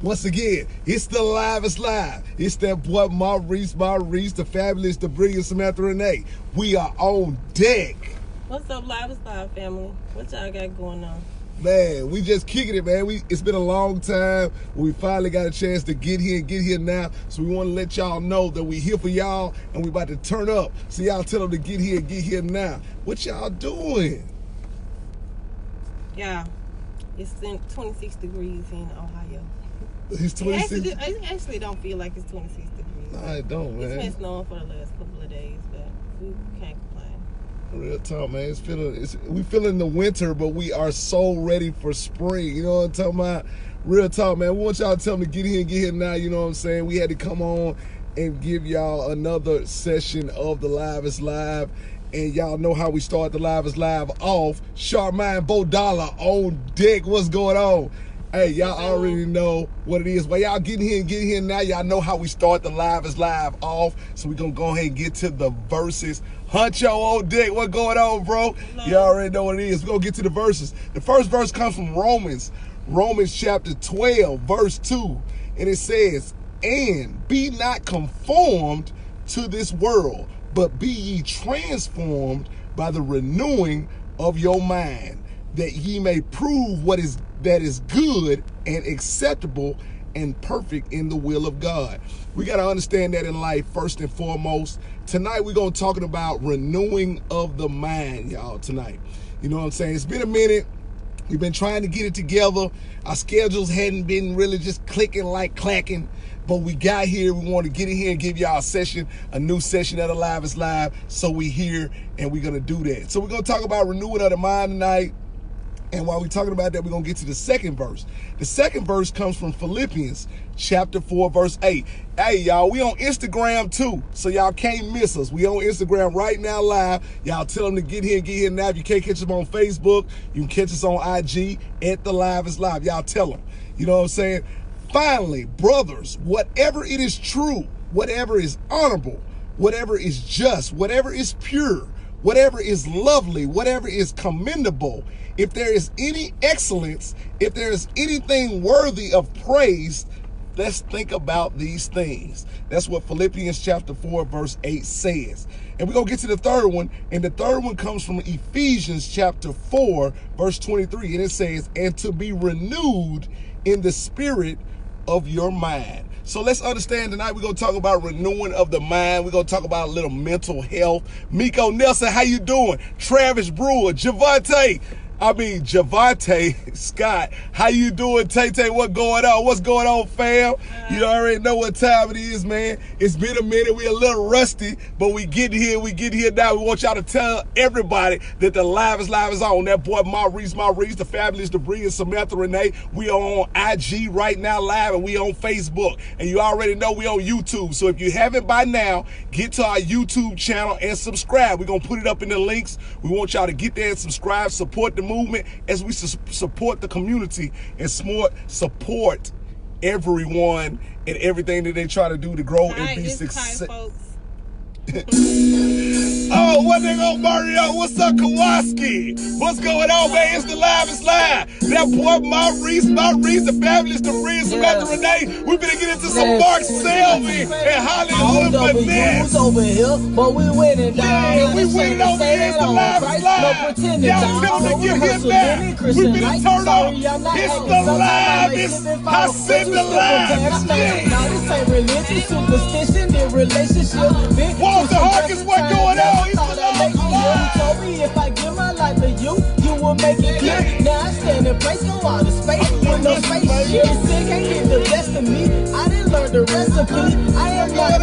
Once again, it's the Livest Live. It's that boy Maurice, the fabulous, the brilliant Samantha Renee. We are on deck. What's up, Livest Live family? What y'all got going on? Man, we just kicking it, man. It's been a long time. We finally got a chance to get here now. So we want to let y'all know that we here for y'all and we about to turn up. So y'all tell them to get here now. What y'all doing? Yeah, it's 26 degrees in Ohio. It's 26. It actually don't feel like it's 26 degrees. Nah, it don't, man. It's been snowing for the last couple of days, but we can't complain. Real talk, man. We feeling the winter, but we are so ready for spring. You know what I'm talking about? Real talk, man. We want y'all to tell them to get here now. You know what I'm saying? We had to come on and give y'all another session of the Livest Live. And y'all know how we start the Livest Live off. Charmaine Bodala on deck. What's going on? Hey, y'all already know what it is. Well, y'all get here now. Y'all know how we start the Livest Live off. So we're going to go ahead and get to the verses. Huncho on deck. What going on, bro? You already know what it is. We're going to get to the verses. The first verse comes from Romans chapter 12, verse 2. And it says, "And be not conformed to this world, but be ye transformed by the renewing of your mind, that ye may prove that is good and acceptable and perfect in the will of God." We got to understand that in life first and foremost. Tonight we're going to talking about renewing of the mind, y'all, tonight. You know what I'm saying? It's been a minute. We've been trying to get it together. Our schedules hadn't been really just clicking like clacking, but we got here. We want to get in here and give y'all a new session of the Livest Live. So we here and we're going to do that. So we're going to talk about renewing of the mind tonight. And while we're talking about that, we're going to get to the second verse. The second verse comes from Philippians chapter 4, verse 8. Hey, y'all, we on Instagram too, so y'all can't miss us. We on Instagram right now live. Y'all tell them to get here now. If you can't catch us on Facebook, you can catch us on IG at the Livest Live. Y'all tell them. You know what I'm saying? Finally, brothers, whatever it is true, whatever is honorable, whatever is just, whatever is pure, whatever is lovely, whatever is commendable, if there is any excellence, if there is anything worthy of praise, let's think about these things. That's what Philippians chapter 4, verse 8 says. And we're going to get to the third one. And the third one comes from Ephesians chapter 4, verse 23. And it says, "And to be renewed in the spirit of your mind." So let's understand tonight we're going to talk about renewing of the mind. We're going to talk about a little mental health. Miko Nelson, how you doing? Travis Brewer, Javante Scott, how you doing? Tay, what going on? What's going on, fam? You already know what time it is, man. It's been a minute. We're a little rusty, but we get here now. We want y'all to tell everybody that the Livest Live is on. That boy Maurice, the fabulous, the brilliant Samantha Renee. We are on IG right now live, and we on Facebook. And you already know we on YouTube. So if you haven't by now, get to our YouTube channel and subscribe. We're going to put it up in the links. We want y'all to get there and subscribe, support the movement as we support the community and support everyone and everything that they try to do to grow and be successful. Oh, what they go, Mario? What's up, Kowalski? What's going on, man? It's the Livest Live. That boy Maurice, the fabulous, the brilliant Samantha Renee. We've been getting into some Mark Selby and Hollywood finesse. Over here, but we winning, dog. Yeah, we winning over here. It's the Livest Live. Y'all tell them to get here now. We've been turned on. It's the Livest. I said the Livest. Now this ain't religion, superstition, in relationship. Walter Harkins, what going on? It's the Livest Live. He told me if I give my life to you, you will make it clear. Now I stand in place, go out of space with no spaceship. Sick can't get the best of me. I didn't learn the recipe. I am not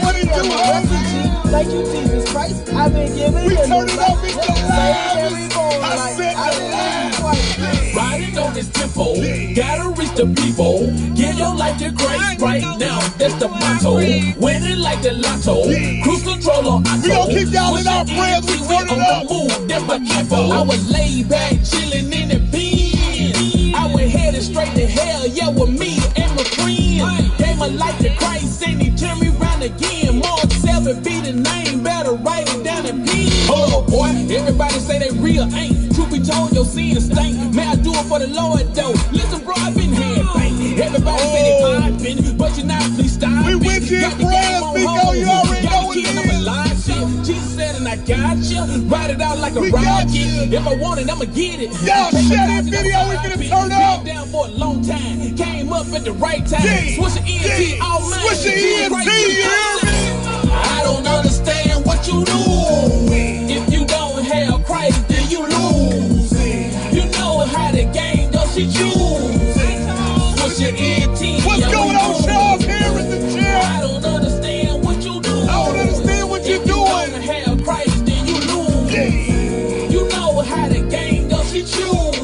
What it do, a refugee. Thank you, Jesus Christ. I've been giving we you turn it up. It's the Livest. I said the Livest. Riding on this tempo, gotta reach the people. Give your life to Christ right now. That's the motto. Winning like the lotto. Cruise control on auto. We gon' keep y'all in our prayers. We turn it up. That's my info. I was laid back, chilling in the bin. I went headed straight to hell, yeah, with me and my friends. Gave my life to Christ and he turned me round again. Mark 7 be the name, better write it down and pen. Oh boy, everybody say they real ain't. Truth be told, your sin stink. May I do it for the Lord though? Listen, bro, I've been had banging. Everybody say they poppin', but you're not, please stop. We with you in prayers, Miko. You already know what it is. Jesus said, and I got you. Ride it out like a rocket. If I want it, I'ma get it. Y'all share that video. We finna turn up. Been down for a long time. Came up at the right time. Switch the ENT, all mine. Switch the ENT, you hear me? I don't understand what you do. If you don't have Christ, then you lose. You know how the game goes, she choose. Switch your ENT. What's going on, Charles? Here in the chair. I don't understand what you do. I don't understand what you're doing. If you don't have Christ, then you lose. You know how the game goes, she choose.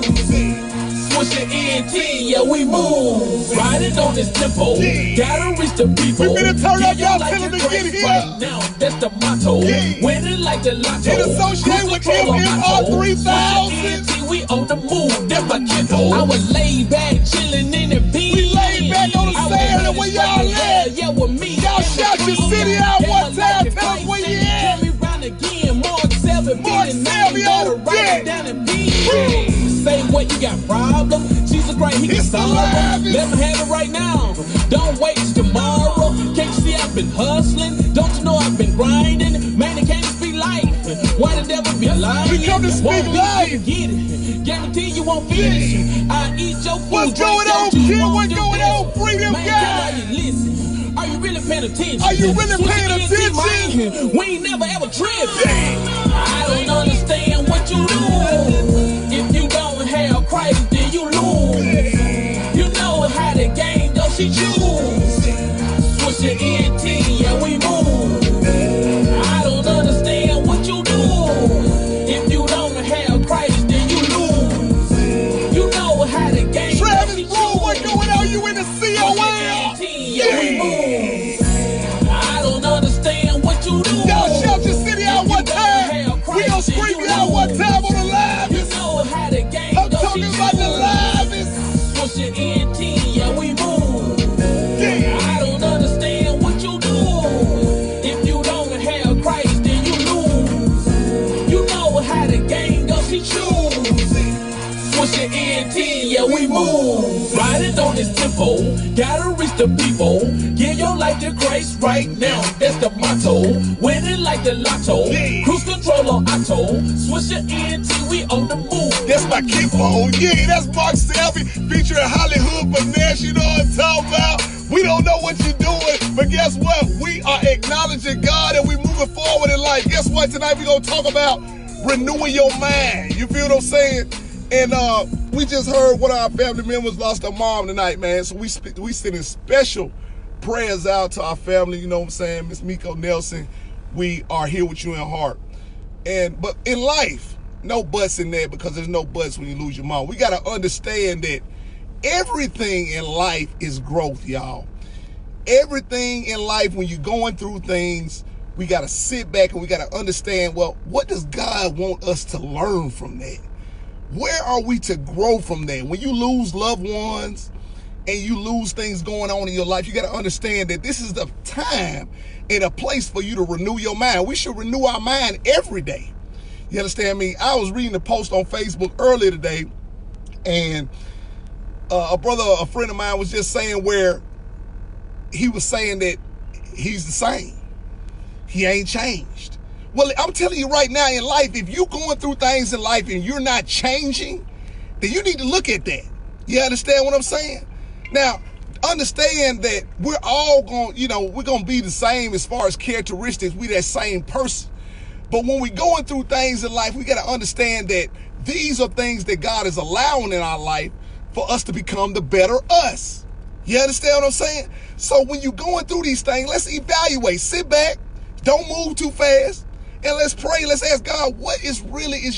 Switch your ENT, yeah, we move. Riding on this tempo, gotta reach the people. We finna turn up, y'all like tell them to get here. Right now, that's the motto. Winning like the lotto. In association with MMR 3000. We on the move, that's my kiddo. I was laid back, chilling in the beat. We laid back on the sand and where y'all at. Yeah, with me. Y'all shout your city out one time. Tell us where you at. Again, Mark 7, Mark 7, yo, right down and beat. Say what you got problem. Jesus Christ, he can solve them. Let him have it right now. Don't wait till tomorrow. Can't you see I've been hustling? Don't you know I've been grinding? Man, it can't speak life. Why the devil be lying? We come to speak life. Get it. Guarantee you won't finish. I eat your food. What's going on, kid? What's going on? Freedom guy. Listen. Are you really paying attention? Are you really paying attention? We ain't never ever tripped. I don't understand what you do. If you don't have Christ, then you lose. You know how the game goes, she choose. Switch your ENT, yeah, we move. I don't understand what you do. If you don't have Christ, then you lose. You know how the game goes, she choose. Travis, what's going on? You in the COL? Yeah, we move. I don't understand what you do. Y'all shout your city out one time. We gon' scream it out one time on the live. You know how the game I'm talking about the live. Switch your ENT, yeah, we move. I don't understand what you do. If you don't have Christ, then you lose. You know how the game goes, she choose. Switch your ENT, yeah, we move. Riding on this tempo, gotta reach the people. Give your life to Christ right now, that's the motto. Winning like the lotto, cruise control on auto. Switch your ENT, we on the move. That's my keep on. Yeah, that's Mark Selby featuring Hollywood Finesse. You know what I'm talking about? We don't know what you're doing, but guess what? We are acknowledging God and we moving forward in life. Guess what? Tonight we gonna talk about renewing your mind. You feel what I'm saying? And we just heard one of our family members lost their mom tonight, man. So we sending special prayers out to our family. You know what I'm saying? Miss Miko Nelson, we are here with you in heart. But in life, no buts in there, because there's no buts when you lose your mom. We got to understand that everything in life is growth, y'all. Everything in life, when you're going through things, we got to sit back and we got to understand, well, what does God want us to learn from that? Where are we to grow from that? When you lose loved ones and you lose things going on in your life, you got to understand that this is the time and a place for you to renew your mind. We should renew our mind every day. You understand me? I was reading a post on Facebook earlier today, and a friend of mine was just saying where he was saying that he's the same. He ain't changed. Well, I'm telling you right now in life, if you're going through things in life and you're not changing, then you need to look at that. You understand what I'm saying? Now, understand that we're all going, we're going to be the same as far as characteristics. We that same person. But when we're going through things in life, we got to understand that these are things that God is allowing in our life for us to become the better us. You understand what I'm saying? So when you're going through these things, let's evaluate. Sit back. Don't move too fast. And let's pray. Let's ask God, what is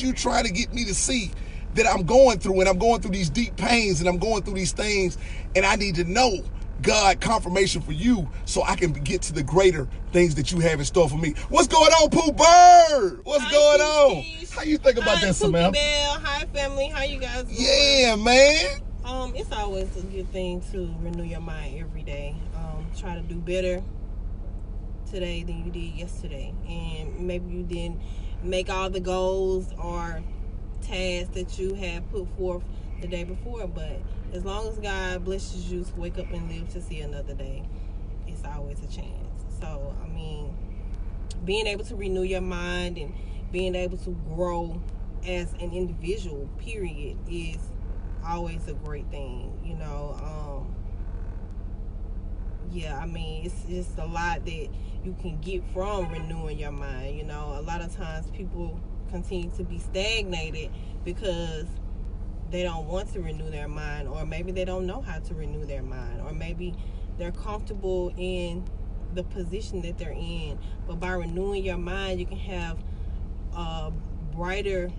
you trying to get me to see that I'm going through? And I'm going through these deep pains and I'm going through these things. And I need to know, God, confirmation for you so I can get to the greater things that you have in store for me. What's going on, Pooh Bird? What's going on? How you think about that, Samantha? Hi, family. How you guys doing? Yeah, man. It's always a good thing to renew your mind every day. Try to do better today than you did yesterday. And maybe you didn't make all the goals or tasks that you had put forth the day before, but As long as God blesses you to wake up and live to see another day, it's always a chance. So, I mean, being able to renew your mind and being able to grow as an individual, period, is always a great thing, you know. Yeah, I mean, it's just a lot that you can get from renewing your mind. You know, a lot of times people continue to be stagnated because they don't want to renew their mind, or maybe they don't know how to renew their mind, or maybe they're comfortable in the position that they're in. But by renewing your mind, you can have a brighter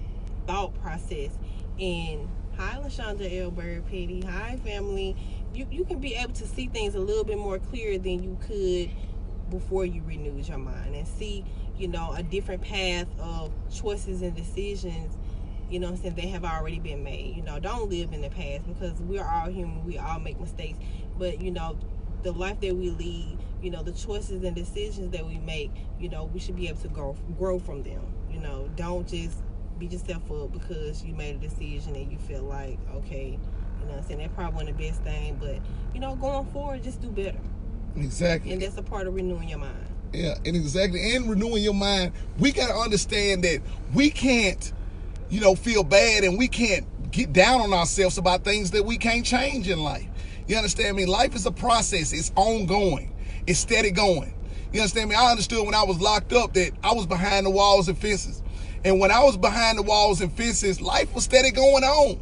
thought process. And hi, LaShonda Elbert Petty. Hi, family. You can be able to see things a little bit more clear than you could before you renewed your mind, and see, you know, a different path of choices and decisions, you know what I'm saying, they have already been made. You know, don't live in the past, because we're all human, we all make mistakes. But, you know, the life that we lead, you know, the choices and decisions that we make, you know, we should be able to grow from them. You know, don't just beat yourself up because you made a decision and you feel like, okay, you know what I'm saying, that probably wasn't the best thing, but, you know, going forward, just do better. Exactly. And that's a part of renewing your mind. Yeah, and exactly. And renewing your mind, we got to understand that we can't, you know, feel bad, and we can't get down on ourselves about things that we can't change in life. You understand me? Life is a process. It's ongoing. It's steady going. You understand me? I understood when I was locked up that I was behind the walls and fences. And when I was behind the walls and fences, life was steady going on.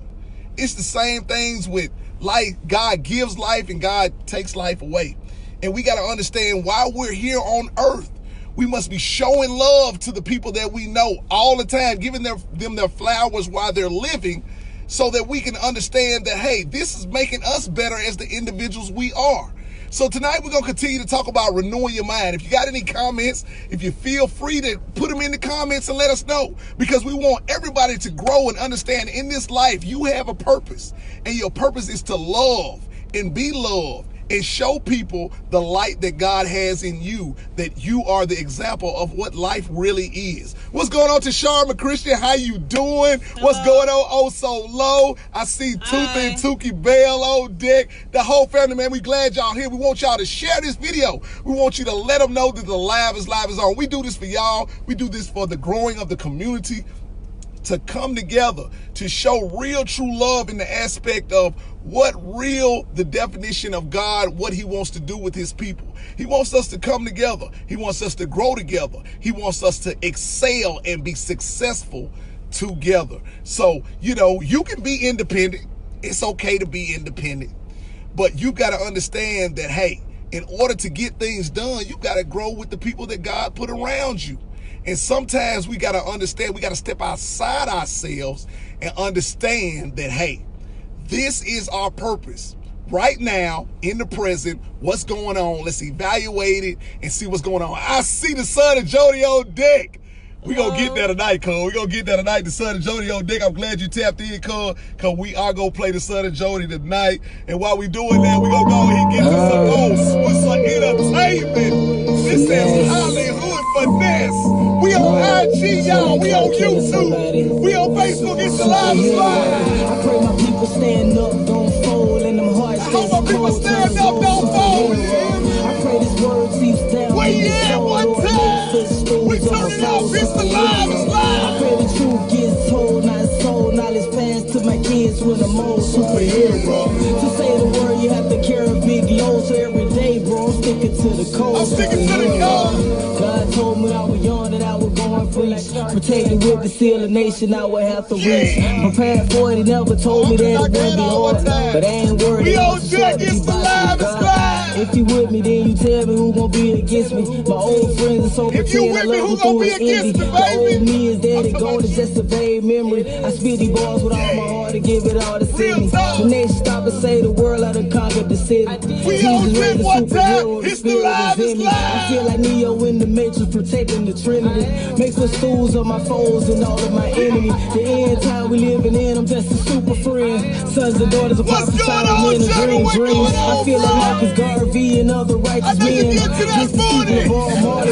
It's the same things with life. God gives life and God takes life away. And we got to understand, while we're here on earth, we must be showing love to the people that we know all the time, giving them their flowers while they're living, so that we can understand that, hey, this is making us better as the individuals we are. So tonight we're going to continue to talk about renewing your mind. If you got any comments, if you feel free to put them in the comments and let us know, because we want everybody to grow and understand in this life you have a purpose, and your purpose is to love and be loved and show people the light that God has in you, that you are the example of what life really is. What's going on, Tasharma Christian? How you doing? Hello. What's going on, Oh So Low? I see Tooth and Tukey Bell on deck. The whole family, man, we glad y'all here. We want y'all to share this video. We want you to let them know that the live is on. We do this for y'all. We do this for the growing of the community, to come together, to show real true love in the aspect of what real, the definition of God, what he wants to do with his people. He wants us to come together. He wants us to grow together. He wants us to excel and be successful together. So, you know, you can be independent. It's okay to be independent. But you got to understand that, hey, in order to get things done, you got to grow with the people that God put around you. And sometimes we got to understand, we got to step outside ourselves and understand that, hey, this is our purpose. Right now, in the present, what's going on? Let's evaluate it and see what's going on. I see the son of Jody on deck. We're going to get that tonight, cuz. We're going to get that tonight, the son of Jody on deck. I'm glad you tapped in, cuz we are going to play the son of Jody tonight. And while we doing that, we're going to go ahead and get to some old Swisser entertainment. This is Hollywood Finesse. We on IG, y'all. We on YouTube. We on Facebook. It's the live slide. I pray my people stand up, don't fold, and them hearts I hope my people stand up, don't fold. I pray this word seeps down. We in one time. We turn it up. It's the live I pray the truth gets told, not sold. Knowledge passed to my kids when I'm old. Superhero. To say the word, you have to carry a big load. So every day, bro, I'm sticking to the code. I'm sticking to the code. God told me I was young that I was going free. Protected with the seal of nation, I would have to reach. Prepared for it, he never told me that it would be hard. But I ain't worried. We on deck, it's the live slide. If you with me, then you tell me who gon' be against me. My old friends are so if you with me, who gon' be against me, the old baby? me is dead and gone, it's just a vague memory. I spit these bars with all my heart and give it all to Sydney. The nation stop and say the world, I done conquered the city. We on deck one time, it's the live slide. I feel like Neo in the Matrix protecting the Trinity. Make footstools of my foes and all of my enemies. The end time we living in, I'm just a super friend. Sons and daughters of What's going on, Juggle? What's going on, I feel like Marcus Garvey and other righteous men. Just the people of all I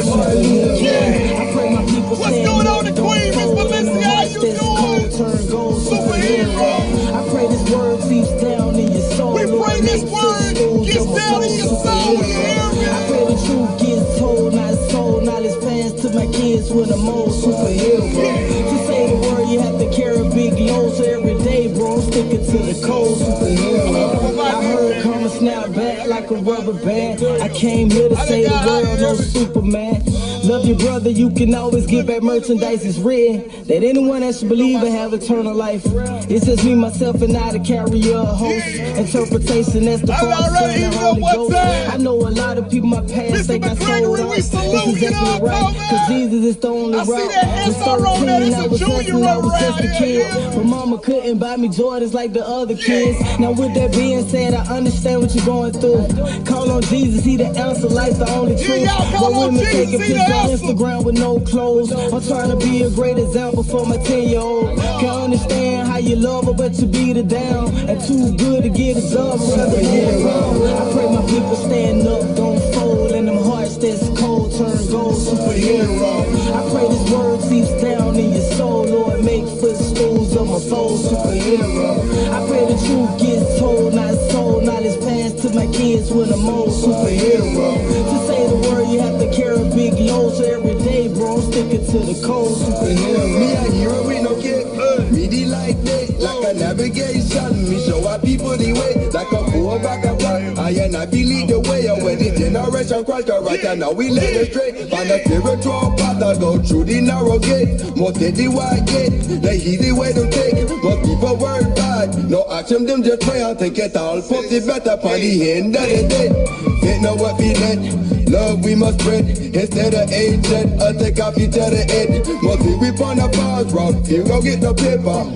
pray my people what's going on, the Queen, Miss Melissa? How you doing? Superhero. I pray this word seeps down in your soul. snap back like a rubber band. I came here to save the world, no Superman. Love your brother, you can always get back merchandise. It's written that anyone that should believe and have eternal life. It's just me, myself, and I to carry a host. Interpretation, that's the Father, Son, and Holy Ghost. I know a lot of people, my past, think I sold out. This is definitely right, cause Jesus is the only route. When 13, I was hustling, I was just a kid. But mama couldn't buy me Jordans like the other kids. Now with that being said, I understand what you're going through. Call on Jesus, he the answer, life's the only truth. But women taking pictures on Instagram with no clothes. I'm trying to be a great example for my 10-year-old. Can't understand how you love her, but you beat her down. And too good to get a dub, rather hit her wrong. I pray my people stand up, don't fold. And them hearts that's cold turn gold, superhero. I pray this word seeps down in your soul, Lord, make footstools of my foes, superhero. I pray the truth gets told, not sold, knowledge passed to my kids when I'm old, superhero. To say the word, you have to carry a big load, so every day, bro, I'm sticking to the code, superhero. Me a hero, we no care. Me the like a navigation. Me show our people the way, like a poor back of rock. I and I believe the way of when the generation crash the right, and now we let it straight. Find a spiritual path that go through the narrow gate. Most of the wide gate, the easy way to take. Most people word bad, no action, them just pray and take it all. Put the better for the end of the day. Ain't no what we let. Love we must spread, instead of hatred, I'll take off each other head. Must be whip on the bars, round here, go get the paper.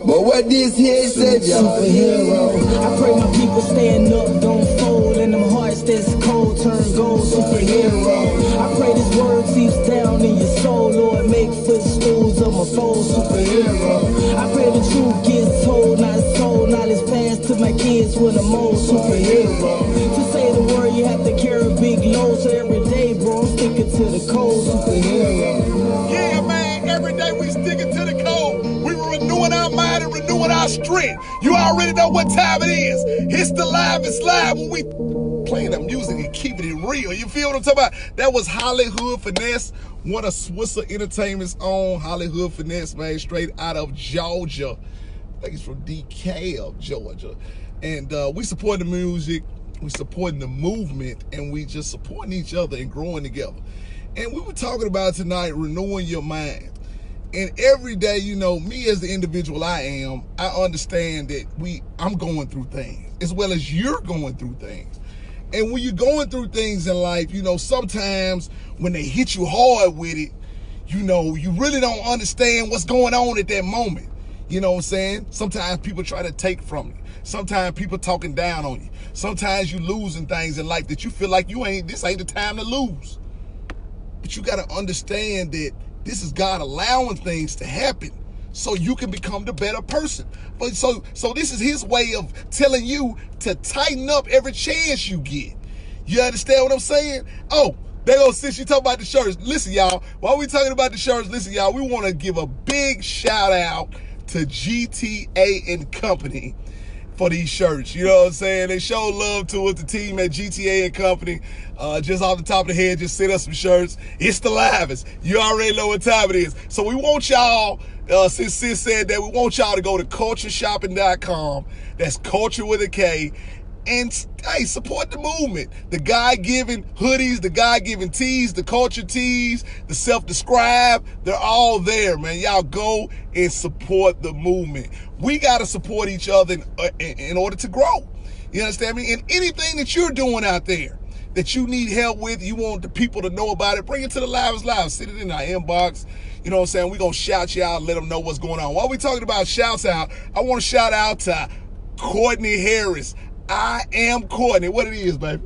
But what this here said, superhero. I pray my people stand up, don't fold. And them hearts that's cold turn gold, superhero. I pray this word seeps down in your soul, Lord, make footstools of my foes, superhero. I pray the truth gets told, not sold, knowledge passed to my kids when I'm old, superhero. To say the word, you have to carry a big load, so every day, bro, I'm sticking to the code, superhero. Yeah, man, every day we sticking to the code. We were renewing our mind and renewing our strength. You already know what time it is. It's the Livest Live when we playing the music and keeping it real. You feel what I'm talking about? That was Hollywood Finesse, one of Swisser Entertainment's own. Hollywood Finesse, man, straight out of Georgia. I think it's from DeKalb, Georgia. And we support the music, we supporting the movement, and we just supporting each other and growing together. And we were talking about tonight, renewing your mind. And every day, you know, me as the individual I am, I understand that I'm going through things as well as you're going through things. And when you're going through things in life, you know, sometimes when they hit you hard with it, you know, you really don't understand what's going on at that moment. You know what I'm saying? Sometimes people try to take from you. Sometimes people talking down on you. Sometimes you losing things in life that you feel like this ain't the time to lose. But you got to understand that this is God allowing things to happen so you can become the better person. But so this is his way of telling you to tighten up every chance you get. You understand what I'm saying? Oh, there goes since you talk about the shirts. Listen, y'all, while we talking about the shirts, listen, y'all, we want to give a big shout out to GTA and Company for these shirts. You know what I'm saying? They show love to us, the team at GTA and Company. Just off the top of the head, just send us some shirts. It's the Livest. You already know what time it is. So we want y'all, since Sis said that, we want y'all to go to cultureshopping.com. That's culture with a K. And hey, support the movement. The God-given hoodies, the God-given tees, the culture tees, the self-describe, they're all there, man. Y'all go and support the movement. We got to support each other in order to grow. You understand me? And anything that you're doing out there that you need help with, you want the people to know about it, bring it to the Livest Live. Send it in our inbox. You know what I'm saying? We're going to shout you out and let them know what's going on. While we're talking about shouts out, I want to shout out to Courtney Harris. I am Courtney. What it is, baby?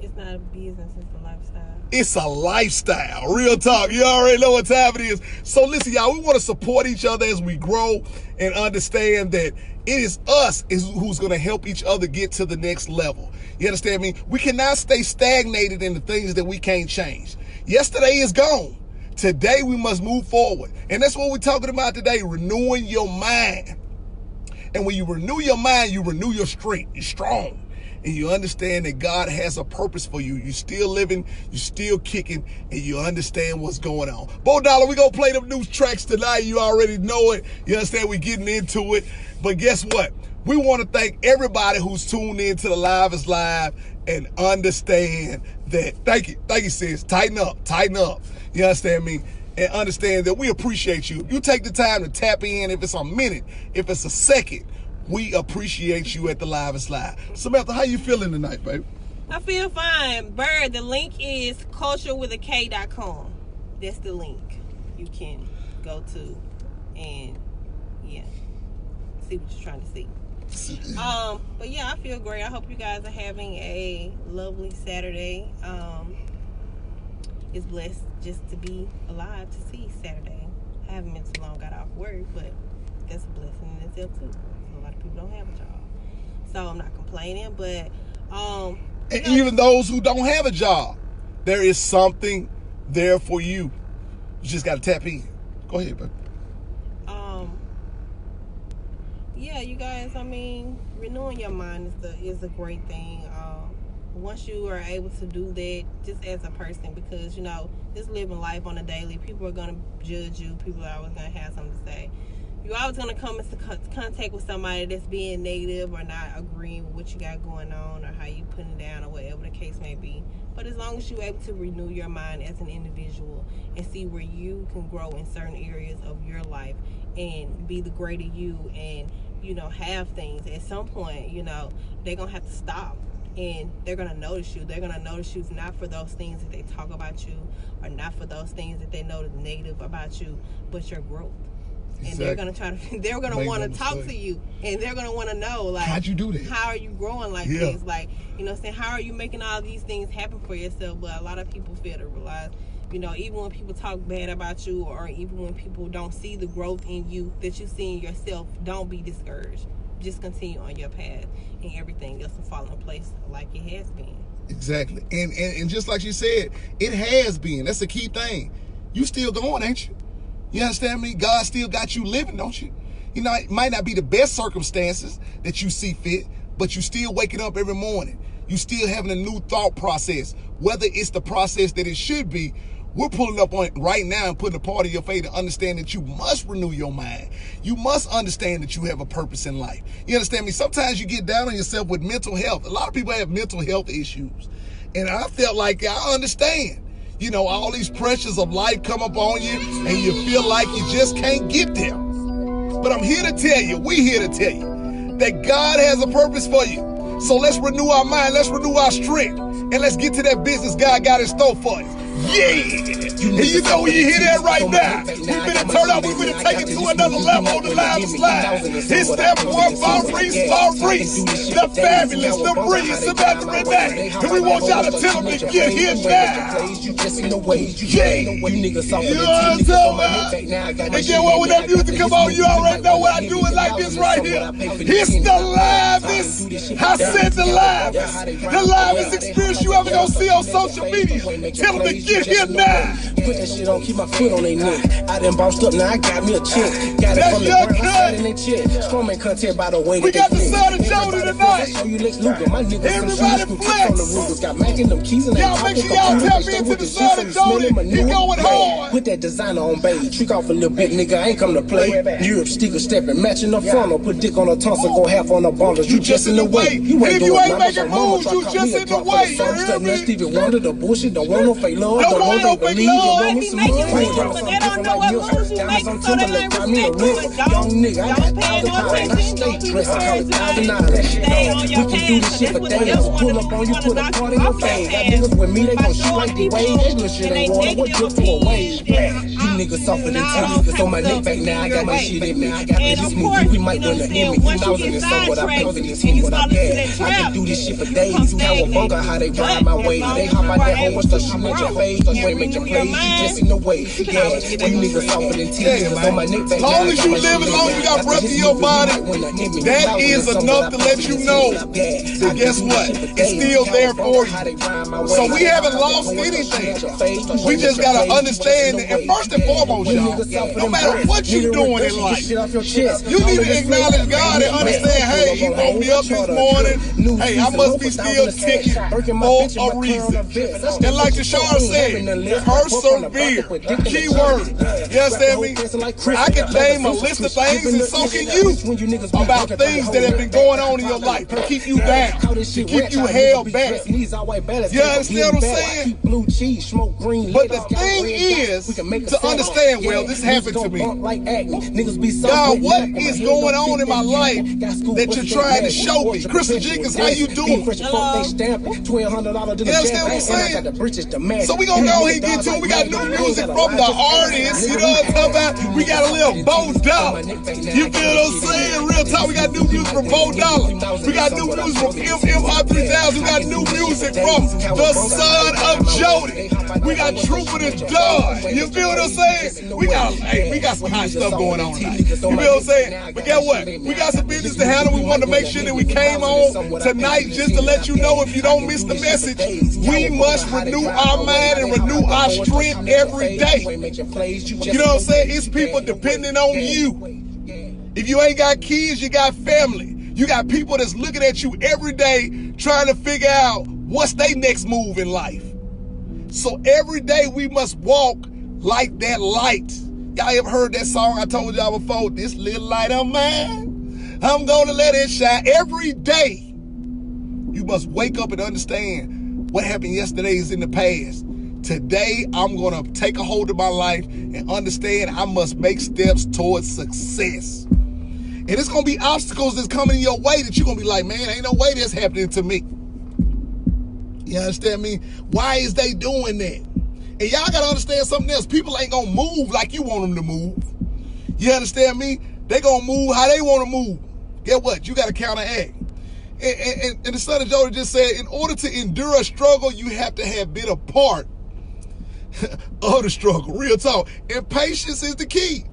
It's not a business, it's a lifestyle. It's a lifestyle. Real talk. You already know what time it is. So listen, y'all, we want to support each other as we grow and understand that it is us who's going to help each other get to the next level. You understand me? We cannot stay stagnated in the things that we can't change. Yesterday is gone. Today we must move forward. And that's what we're talking about today, renewing your mind. And when you renew your mind, you renew your strength. You're strong. And you understand that God has a purpose for you. You're still living, you're still kicking, and you understand what's going on. Bo Dollar, we gonna play them new tracks tonight. You already know it. You understand we're getting into it. But guess what? We want to thank everybody who's tuned in to the Livest Live and understand that. Thank you, sis. Tighten up. You understand me? And understand that we appreciate you. You take the time to tap in, if it's a minute, if it's a second, we appreciate you at the Livest Live. Samantha, how you feeling tonight, baby? I feel fine. Bird, the link is culturewithak.com. That's the link you can go to and, yeah, see what you're trying to see. But yeah, I feel great. I hope you guys are having a lovely Saturday. It's blessed just to be alive to see Saturday. I haven't been too long, got off work, but that's a blessing in itself too. A lot of people don't have a job, so I'm not complaining. But and even those who don't have a job, there is something there for you. You just got to tap in. Go ahead, baby. Yeah, you guys, I mean, renewing your mind is a great thing. Once you are able to do that, just as a person, because, you know, just living life on a daily, people are going to judge you. People are always going to have something to say. You're always going to come into contact with somebody that's being negative or not agreeing with what you got going on or how you putting down or whatever the case may be. But as long as you're able to renew your mind as an individual and see where you can grow in certain areas of your life and be the greater you and, you know, have things, at some point, you know, they're going to have to stop and they're going to notice you. They're going to notice you not for those things that they talk about you or not for those things that they know is negative about you, but your growth. And they're gonna they're gonna want to talk to you, and they're gonna want to know, like, how'd you do that? How are you growing like this? Like, you know what I'm saying? How are you making all these things happen for yourself? But a lot of people fail to realize, you know, even when people talk bad about you, or even when people don't see the growth in you that you see in yourself, don't be discouraged. Just continue on your path, and everything else will fall in place like it has been. Exactly, and just like you said, it has been. That's the key thing. You still going, ain't you? You understand me? God still got you living, don't you? You know, it might not be the best circumstances that you see fit, but you still waking up every morning. You still having a new thought process. Whether it's the process that it should be, we're pulling up on it right now and putting a part of your faith to understand that you must renew your mind. You must understand that you have a purpose in life. You understand me? Sometimes you get down on yourself with mental health. A lot of people have mental health issues. And I felt like I understand. You know, all these pressures of life come up on you and you feel like you just can't get there. But I'm here to tell you, we're here to tell you that God has a purpose for you. So let's renew our mind, let's renew our strength, and let's get to that business God got in store for us. Yeah! And you know when you hear that right now, we finna turn up, we finna take it to another level on the Livest Live. It's that boy, Maurice, the fabulous, the brilliant Samantha Renee. And we want y'all to tell them to get here now. Yeah! You know what I'm talking about? And get what, when that music come on, you already know what I do it like this right here. It's the Livest. I said the Livest. The Livest experience you ever gonna see on social media. Tell them to get here now. Put that shit on, keep my foot on their neck. I done bossed up, now I got me a check. Got it from the ground, in their check. Storming content by the way. We got the son of Jody tonight. Show you Lex Luger, my niggas. Everybody flex. Got Mac in them keys and y'all make sure y'all tap into the son of Jody. He going hard. Put that designer on, baby. Trick off a little bit, nigga. I ain't come to play. Europe sticker stepping, matching the funnel. Put dick on a tonsil, go half on the bundles. You just in the way. And if you ain't making moves, you just in the way. Stevie Wonder, the bullshit, don't want no fake love. Don't want no fake love. They be making moves, but they don't know what moves you make, so they ain't respect to it. Don't pay no attention. Don't be discouraged about it. Stay on your path, so that's what the devil want to knock you off your path by showing people and they negative opinions. You niggas softer than two niggas on my neck back now. I got my shit in me. I got this movie. We might run the image. Once you get sidetracked and you fall into that trap, I can do this shit for days. You have a bunker how they ride my way. They hop out that home, what's the shoot at your face? You ain't make your plays, you just in the way. Yeah, you niggas softer than two niggas on my neck back now. As long as you live, as long as you got breath in your body, that is enough to let you know that guess what? It's still there for you. So we haven't lost anything. We just gotta understand that, and first and foremost, y'all, no matter what you're doing in life, you need to acknowledge God and understand, hey, He woke me up this morning. Hey, I must be still ticking for a reason. And like the Shara saying? Persevere. Keyword. You understand me? I can name a list of things, and so can you, about things that have been going on in your life to keep you down, to keep you held back. You understand what I'm saying? But the thing is to understand, well, this happened to me. God, what is going on in my life that you're trying to show me? Krista Jenkins, how you doing? Hello. You understand what I'm saying? So we gonna go ahead and get to it. We got new music from the artists. You know what I'm talking about? We got a little Bo Dollar. You feel what I'm saying? Real talk. We got new music from Bo Dollar. We got new music from MMR 3000. We got new music from the son of Jody. We got Trooper the Don. You feel what I'm saying? We got some hot stuff going on tonight. You feel what I'm saying? But guess what? We got some business to handle. We wanted to make sure that we came on tonight just to let you know, if you don't miss the message, we must renew our mind and renew our strength every day. You know what I'm saying? It's people depending on you. If you ain't got kids, you got family. You got people that's looking at you every day trying to figure out what's their next move in life. So every day we must walk like that light. Y'all ever heard that song I told y'all before? This little light of mine, I'm gonna let it shine. Every day you must wake up and understand what happened yesterday is in the past. Today, I'm going to take a hold of my life and understand I must make steps towards success. And it's going to be obstacles that's coming in your way that you're going to be like, man, ain't no way that's happening to me. You understand me? Why is they doing that? And y'all got to understand something else. People ain't going to move like you want them to move. You understand me? They going to move how they want to move. Get what? You got to counteract. And the son of Jody just said, in order to endure a struggle, you have to have been a part of the struggle. Real talk. And patience is the key.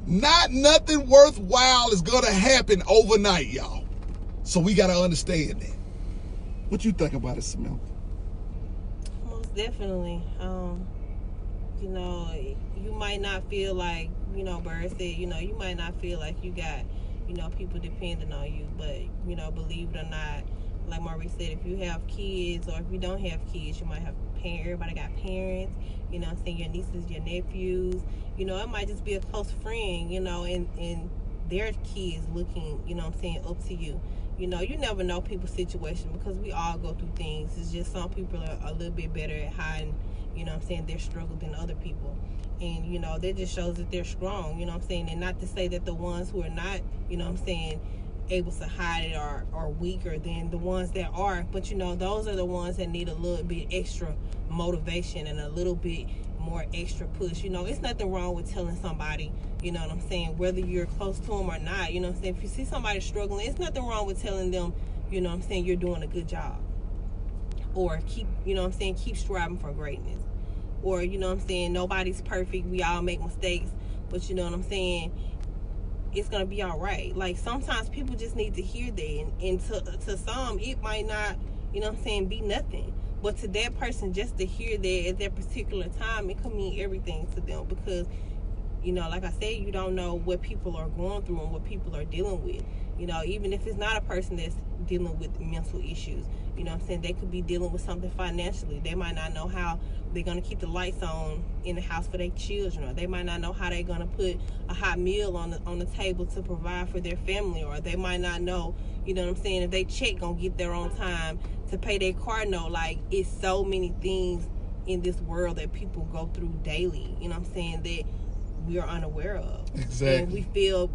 Not nothing worthwhile is going to happen overnight, y'all. So we got to understand that. What you think about it, Samantha? Most definitely. You know, you might not feel like, you know, Bird said, you know, you might not feel like you got, you know, people depending on you, but, you know, believe it or not, like Maurice said, if you have kids or if you don't have kids, you might have parents. Everybody got parents, you know what I'm saying, your nieces, your nephews, you know, it might just be a close friend, you know, and their kids looking, you know what I'm saying, up to you. You know, you never know people's situation because we all go through things. It's just some people are a little bit better at hiding, you know what I'm saying, their struggle than other people. And, you know, that just shows that they're strong, you know what I'm saying? And not to say that the ones who are not, you know what I'm saying, able to hide it are weaker than the ones that are. But, you know, those are the ones that need a little bit extra motivation and a little bit more extra push. You know, it's nothing wrong with telling somebody, you know what I'm saying, whether you're close to them or not. You know what I'm saying? If you see somebody struggling, it's nothing wrong with telling them, you know what I'm saying, you're doing a good job. Or keep, you know what I'm saying, keep striving for greatness. Or, you know what I'm saying, nobody's perfect. We all make mistakes. But, you know what I'm saying, it's going to be all right. Like, sometimes people just need to hear that. And to some, it might not, you know what I'm saying, be nothing. But to that person, just to hear that at that particular time, it could mean everything to them. Because, you know, like I said, you don't know what people are going through and what people are dealing with. You know, even if it's not a person that's dealing with mental issues, you know what I'm saying, they could be dealing with something financially. They might not know how they're going to keep the lights on in the house for their children, or they might not know how they're going to put a hot meal on the table to provide for their family, or they might not know, you know what I'm saying, if they check going to get there on time to pay their car note. Like, it's so many things in this world that people go through daily, you know what I'm saying, that we are unaware of. Exactly. And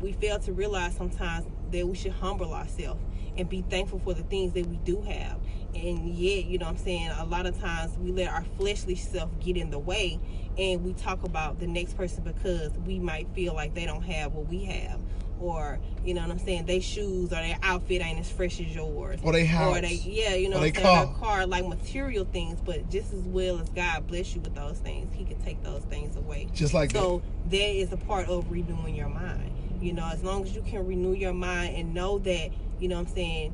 we fail to realize sometimes that we should humble ourselves and be thankful for the things that we do have. And yet, you know what I'm saying, a lot of times we let our fleshly self get in the way, and we talk about the next person because we might feel like they don't have what we have. Or, you know what I'm saying, their shoes or their outfit ain't as fresh as yours. Or they house. Or they, yeah, you know what I'm saying, their car, like material things. But just as well as God bless you with those things, He can take those things away. Just like that. So that is a part of renewing your mind. You know, as long as you can renew your mind and know that, you know what I'm saying,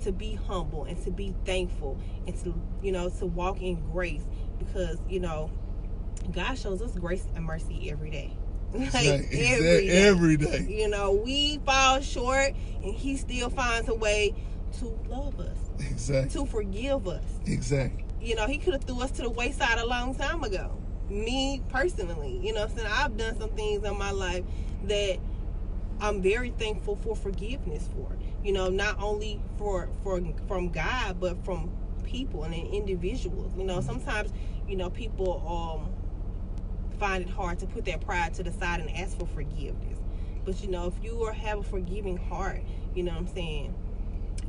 to be humble and to be thankful and to, you know, to walk in grace, because, you know, God shows us grace and mercy every day. Like, every day. You know, we fall short and He still finds a way to love us. Exactly. To forgive us. Exactly. you know, he could have threw us to the wayside a long time ago. Me personally, you know what I'm saying? I've done some things in my life that I'm very thankful for forgiveness for. You know, not only from God, but from people and individuals. You know, sometimes, you know, people find it hard to put their pride to the side and ask for forgiveness. But, you know, if you have a forgiving heart, you know what I'm saying,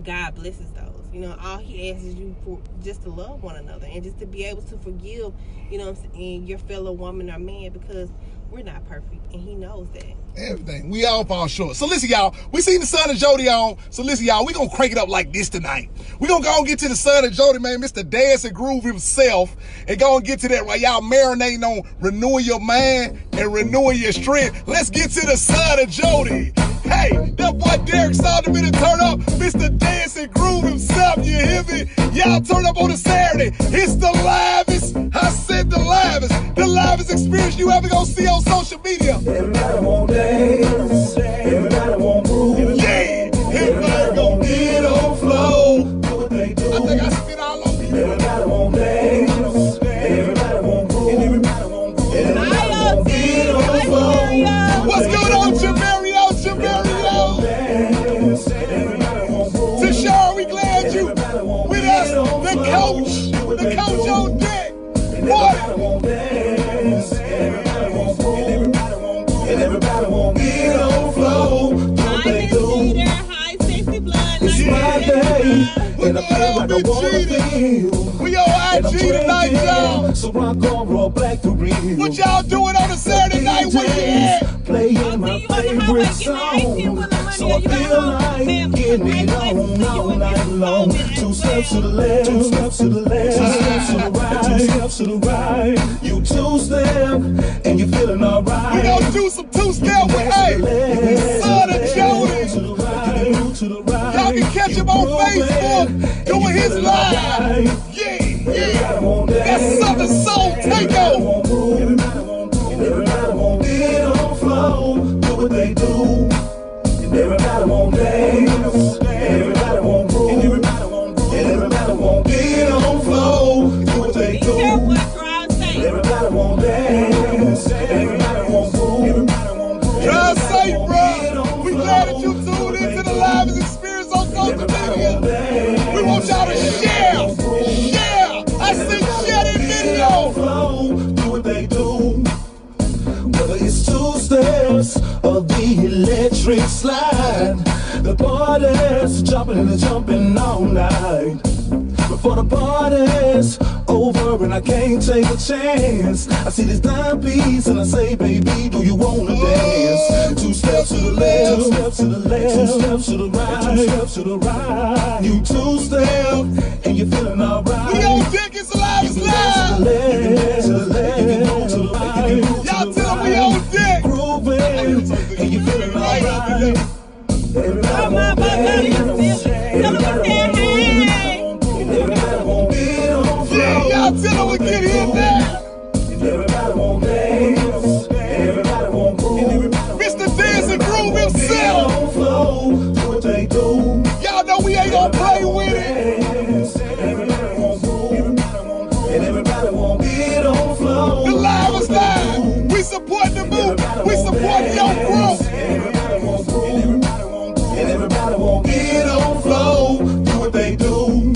God blesses those. You know, all he asks is you for just to love one another and just to be able to forgive, you know what I'm saying, your fellow woman or man, because we're not perfect and he knows that. Everything. We all fall short. So listen, y'all, we seen the Son of Jody on. So listen, y'all, we gonna crank it up like this tonight. We gonna go and get to the Son of Jody, man, Mr. Dance and Groove himself, and go and get to that while y'all marinating on renewing your mind and renewing your strength. Let's get to the Son of Jody. Hey, that boy Derek Salter to turn up, Mr. Dance and Groove himself, you hear me? Y'all turn up on a Saturday. It's the livest, I said the livest experience you ever gonna see on social media. Everybody want dance, everybody want groove. Yeah, everybody gon' get on flow. I think I spit all over you. Everybody want dance, everybody want groove. Everybody want groove. Everybody want get on flow. What's going on, Jamario? Tashara, we glad you with us. The coach on deck. What? Everybody want get on flow. High safety blood. It's my day, and I feel like I wanna feel. We on IG tonight, y'all. So I'm gonna roll back the real. What y'all doing on a Saturday night? Where you at? Playing my favorite song. So I feel like getting it on all night long. 2 steps to the left, 2 steps to the left, 2 steps to the right, 2 steps to the right. You 2-step and you're feeling alright. We gonna do some 2-step with Son of Jody. To the right, to the right. Y'all can catch him on Facebook doing his live. Yeah. That's Southern Soul Takeover. Everybody want get on flow, do what they do. Everybody want dance, everybody want groove. Everybody want get on flow, do what they do. Everybody want dance, everybody want groove. Drive safe, bro. We glad that you tuned into the livest experience on social media. We want y'all to share. I said share that video. Do what they do. Whether it's 2 steps of the electric slide, the party's jumping and jumping all night. Before the party's over and I can't take a chance, I see this timepiece and I say, baby, do you wanna dance? 2 steps to the left, 2 steps to the left, 2 steps to the right, 2 steps to the right. You 2-step and you're feeling alright. We on deck, it's live, it's live. To the left, to the left, to the right. Y'all tell them we on deck. Grooving and you're feeling alright. Everybody want dance, everybody want groove. Everybody want get on flow. Yeah, y'all tell them we get here now. Everybody want dance, everybody want groove. Mr. Dance and Groove himself. On flow, do what they do. Y'all know we ain't gonna play with it. Dance, everybody want groove. And everybody want get on flow. The live is live. We support the move. We support your growth. Everybody want groove. And everybody want get on flow, do what they do.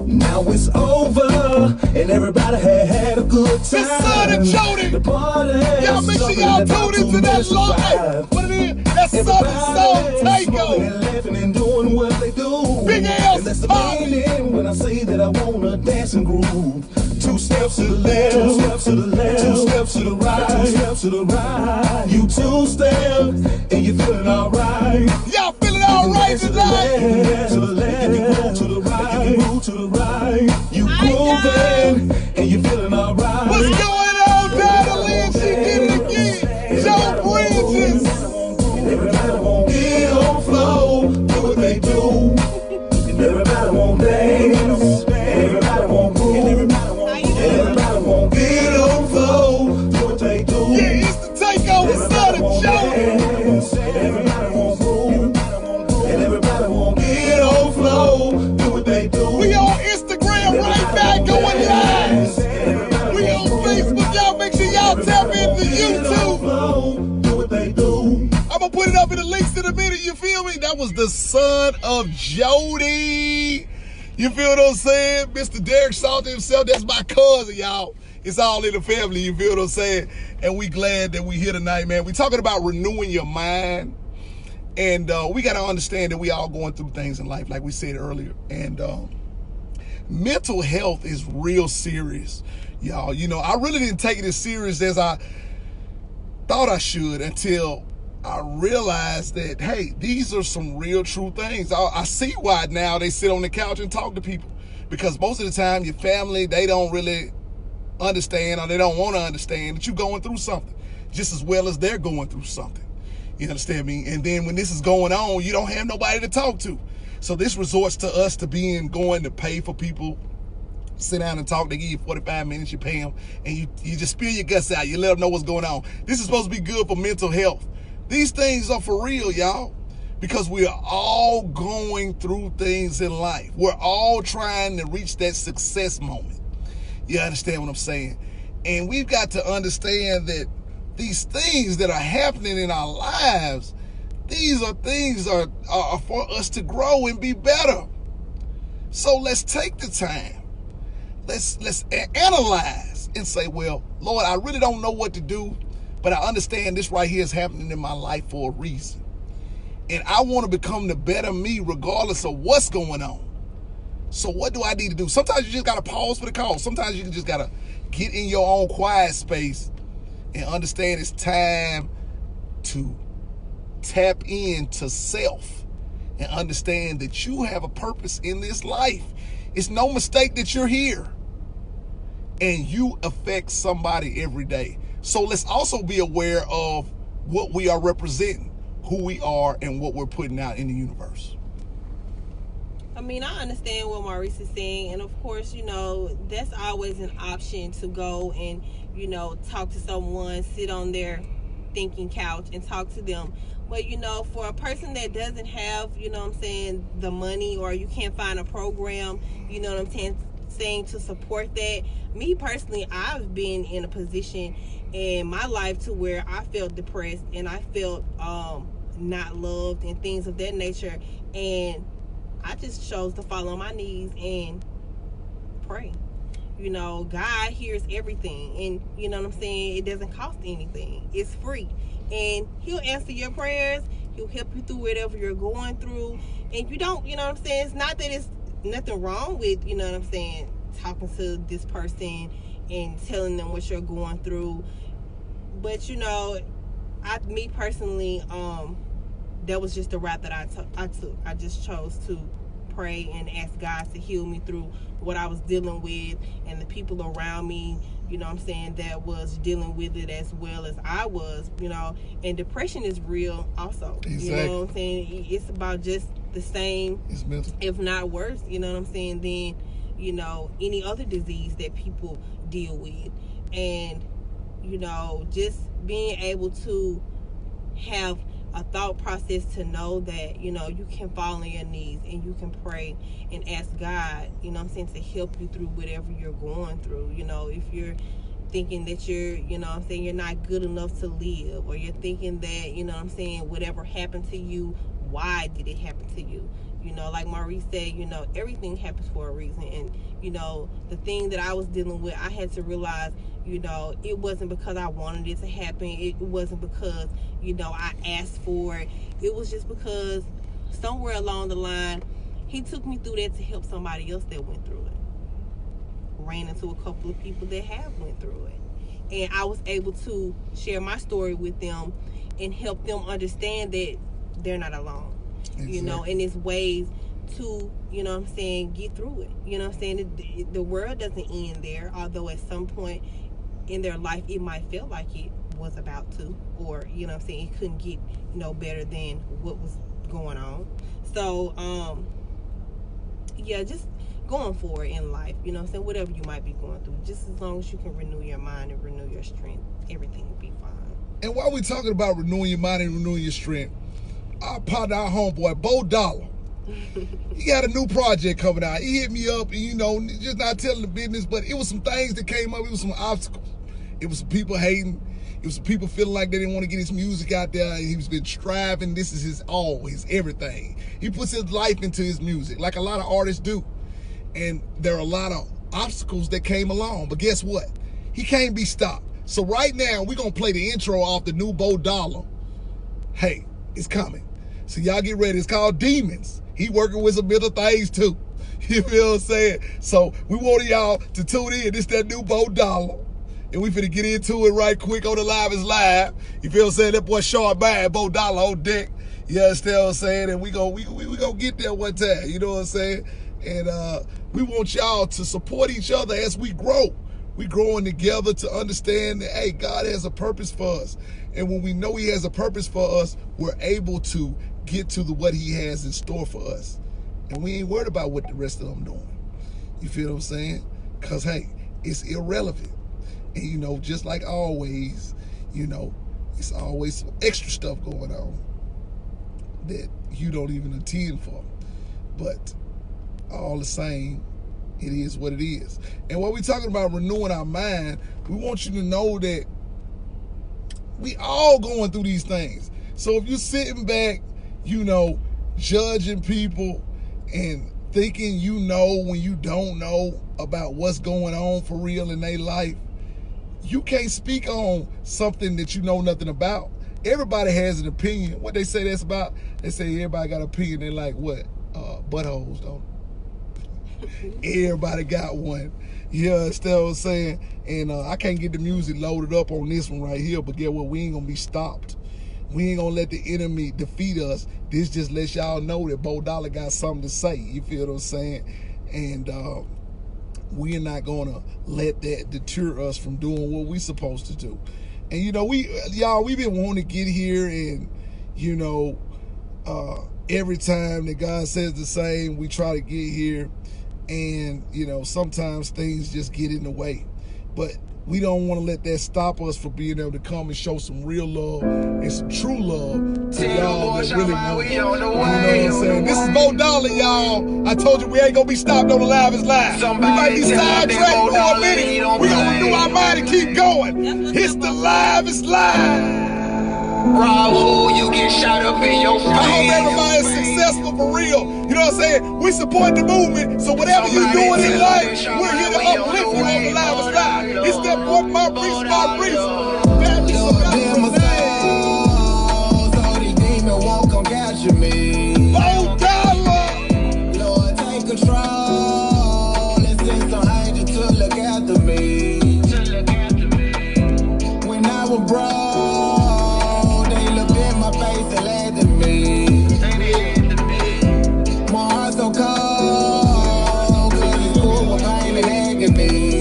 Now it's over, and everybody had a good time. The Son of Jody. The party. Y'all make sure y'all tune into that live. What it is? That's Southern Soul Takeover. And laughing and doing what they do. Big ass and that's the pop. meaning when I say that I wanna dance and groove. 2 steps to the left, 2 steps to the left, 2 steps to the right, 2 steps to the right. You 2-step and you're feeling alright. Y'all feeling alright tonight? To the left, and you move to the right, you move to the right. You grooving and you're feeling alright. What's going on, Daddalyn? She did it again. Joe Bridges. Everybody want get on flow, do what they do. Everybody want dance, everybody want groove. Everybody want get on flow, do what they do. Yeah, it's the Takeover, Son of Jody. Everybody want groove. And everybody want get on flow, do what they do. We on Instagram right back going was the son of Jody. You feel what I'm saying? Mr. Derek Salter himself, that's my cousin, y'all. It's all in the family, you feel what I'm saying? And we glad that we here tonight, man. We talking about renewing your mind. And we got to understand that we all going through things in life, like we said earlier. And mental health is real serious, y'all. You know, I really didn't take it as serious as I thought I should until I realized that, hey, these are some real true things. I see why now they sit on the couch and talk to people, because most of the time your family, they don't really understand, or they don't want to understand that you're going through something just as well as they're going through something. You understand me? And then when this is going on, you don't have nobody to talk to. So this resorts to us to going to pay for people, sit down and talk. They give you 45 minutes, you pay them, and you just spill your guts out. You let them know what's going on. This is supposed to be good for mental health. These things are for real, y'all, because we are all going through things in life. We're all trying to reach that success moment. You understand what I'm saying? And we've got to understand that these things that are happening in our lives, these are things are for us to grow and be better. So let's take the time. Let's analyze and say, well, Lord, I really don't know what to do, but I understand this right here is happening in my life for a reason. And I want to become the better me regardless of what's going on. So what do I need to do? Sometimes you just got to pause for the call. Sometimes you just got to get in your own quiet space and understand it's time to tap into self and understand that you have a purpose in this life. It's no mistake that you're here, and you affect somebody every day. So let's also be aware of what we are representing, who we are, and what we're putting out in the universe. I mean, I understand what Maurice is saying, and of course, you know, that's always an option to go and, you know, talk to someone, sit on their thinking couch and talk to them. But, you know, for a person that doesn't have, you know what I'm saying, the money, or you can't find a program, you know what I'm saying, to support that. Me personally, I've been in a position in my life to where I felt depressed and I felt not loved and things of that nature, and I just chose to fall on my knees and pray. You know, God hears everything, and you know what I'm saying, it doesn't cost anything. It's free, and He'll answer your prayers. He'll help you through whatever you're going through. And you don't, you know what I'm saying, it's not that it's nothing wrong with, you know what I'm saying, talking to this person and telling them what you're going through. But you know, me personally, that was just the route that I took. I just chose to pray and ask God to heal me through what I was dealing with, and the people around me, you know what I'm saying, that was dealing with it as well as I was, you know. And depression is real also. Exactly. You know what I'm saying? It's about just the same, it's mental, if not worse, you know what I'm saying, than, you know, any other disease that people deal with. And, you know, just being able to have a thought process to know that, you know, you can fall on your knees and you can pray and ask God, you know what I'm saying, to help you through whatever you're going through. You know, if you're thinking that you're, you know what I'm saying, you're not good enough to live, or you're thinking that, you know what I'm saying, whatever happened to you, why did it happen to you? You know, like Maurice said, you know, everything happens for a reason. And, you know, the thing that I was dealing with, I had to realize, you know, it wasn't because I wanted it to happen. It wasn't because, you know, I asked for it. It was just because somewhere along the line, He took me through that to help somebody else that went through it. Ran into a couple of people that have went through it. And I was able to share my story with them and help them understand that they're not alone. Exactly. You know, and it's ways to, you know what I'm saying, get through it. You know what I'm saying? The world doesn't end there, although at some point in their life it might feel like it was about to, or, you know what I'm saying, it couldn't get, you know, better than what was going on. So, yeah, just going forward in life, you know what I'm saying, whatever you might be going through, just as long as you can renew your mind and renew your strength, everything will be fine. And while we're talking about renewing your mind and renewing your strength, our partner, our homeboy, Bo Dollar, he got a new project coming out. He hit me up, and, you know, just not telling the business, but it was some things that came up. It was some obstacles. It was some people hating. It was people feeling like they didn't want to get his music out there. He's been striving. This is his all, his everything. He puts his life into his music, like a lot of artists do. And there are a lot of obstacles that came along. But guess what? He can't be stopped. So right now, we're going to play the intro off the new Bo Dollar. Hey, it's coming. So y'all get ready. It's called Demons. He working with some other things too. You feel what I'm saying? So we want y'all to tune in. This that new Bo Dollar. And we finna get into it right quick on the Livest Live. You feel what I'm saying? That boy Short Bad, Bo Dollar on deck. You understand what I'm saying? And we gonna get there one time. You know what I'm saying? And we want y'all to support each other as we grow. We growing together to understand that, hey, God has a purpose for us. And when we know he has a purpose for us, we're able to get to what he has in store for us. And we ain't worried about what the rest of them doing. You feel what I'm saying? Because, hey, it's irrelevant. And, you know, just like always, you know, it's always some extra stuff going on that you don't even attend for. But all the same, it is what it is. And when we're talking about renewing our mind, we want you to know that we all going through these things. So if you're sitting back, you know, judging people and thinking you know when you don't know about what's going on for real in their life, you can't speak on something that you know nothing about. Everybody has an opinion. What they say that's about, they say everybody got an opinion. They like what? Buttholes, don't they? Everybody got one. You understand what I'm saying? And I can't get the music loaded up on this one right here, but get what? We ain't gonna be stopped. We ain't gonna let the enemy defeat us. This just lets y'all know that Bo Dollar got something to say. You feel what I'm saying? And we're not gonna let that deter us from doing what we're supposed to do. And you know, we've been wanting to get here, and you know, every time that God says the same, we try to get here, and you know, sometimes things just get in the way. But we don't want to let that stop us from being able to come and show some real love and some true love to y'all that really want it. You know what I'm saying? This is Bo Dollar, y'all. I told you we ain't gonna be stopped on the Livest Live. We might be sidetracked for a minute. We gonna renew our mind and keep going. It's the Livest Live. Rob who you get shot up in your face. I hope everybody is successful for real. You know what I'm saying? We support the movement, so whatever you're doing in life, we're here to uplift you on the Livest Live. It's that boy, my priest, my priest. So these demons won't come capture me. Bo Dollar. Lord, take control and send some angels to look after me. When I was broke, they looked in my face and laughed at me. My heart so cold, cause it's full of pain and agony.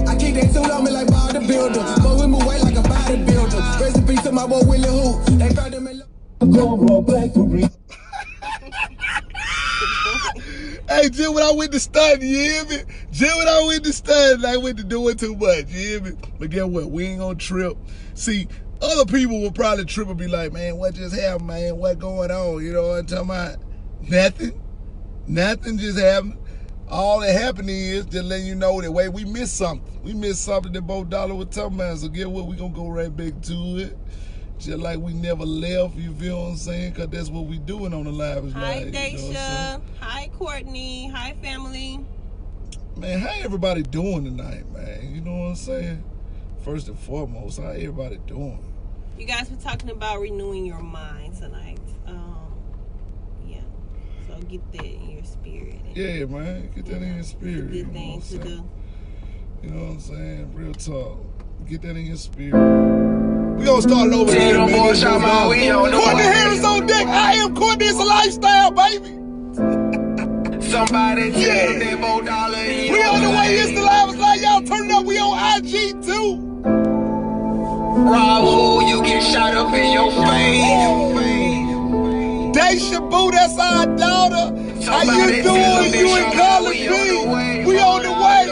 I keep that suit on me like bodybuilder, but we move weight like a bodybuilder. Rest in peace to my boy Willie Who. They found him in black for real. Hey, Jim, when I went to study, you hear me? Jim, when I went to study, I went to doing too much, you hear me? But guess what? We ain't gonna trip. See, other people will probably trip and be like, man, what just happened, man? What going on? You know what I'm talking about? Nothing. Nothing just happened. All that happened is just letting you know that, wait, we missed something. We missed something that Bo Dollar was talking about. So get what? We gonna go right back to it. Just like we never left, you feel what I'm saying? Because that's what we doing on the Livest Hi, Live. Daisha. You know Hi, Courtney. Hi, family. man, how everybody doing tonight, man? You know what I'm saying? First and foremost, how everybody doing? You guys were talking about renewing your mind tonight. Yeah. So get that in your spirit. Yeah, man. Get that in your spirit. It's a good thing to do. You know what I'm saying? Real talk. Get that in your spirit. We gonna start it over here, man. Courtney Harris on deck. I am Courtney. It's a lifestyle, baby. Somebody tell Yeah. them Bo Dollar. We on the way. It's the Livest Live. Y'all turn it up. We on IG too. Rob who you get shot up in your face. Daisha Boo, that's our daughter. How you doing? You in college, B? We on the way.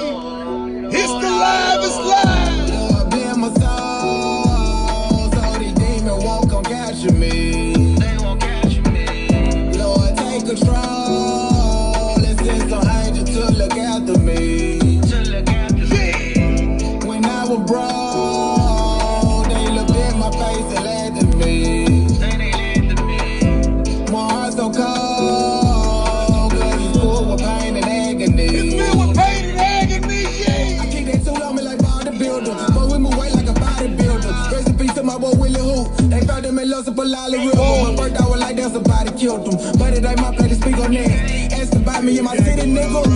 It's the Livest Live. Lord, bless my soul, so these demons won't come capture me. They won't catch me. Lord, take control and send some angels to look after me. To look after me. When I was broke,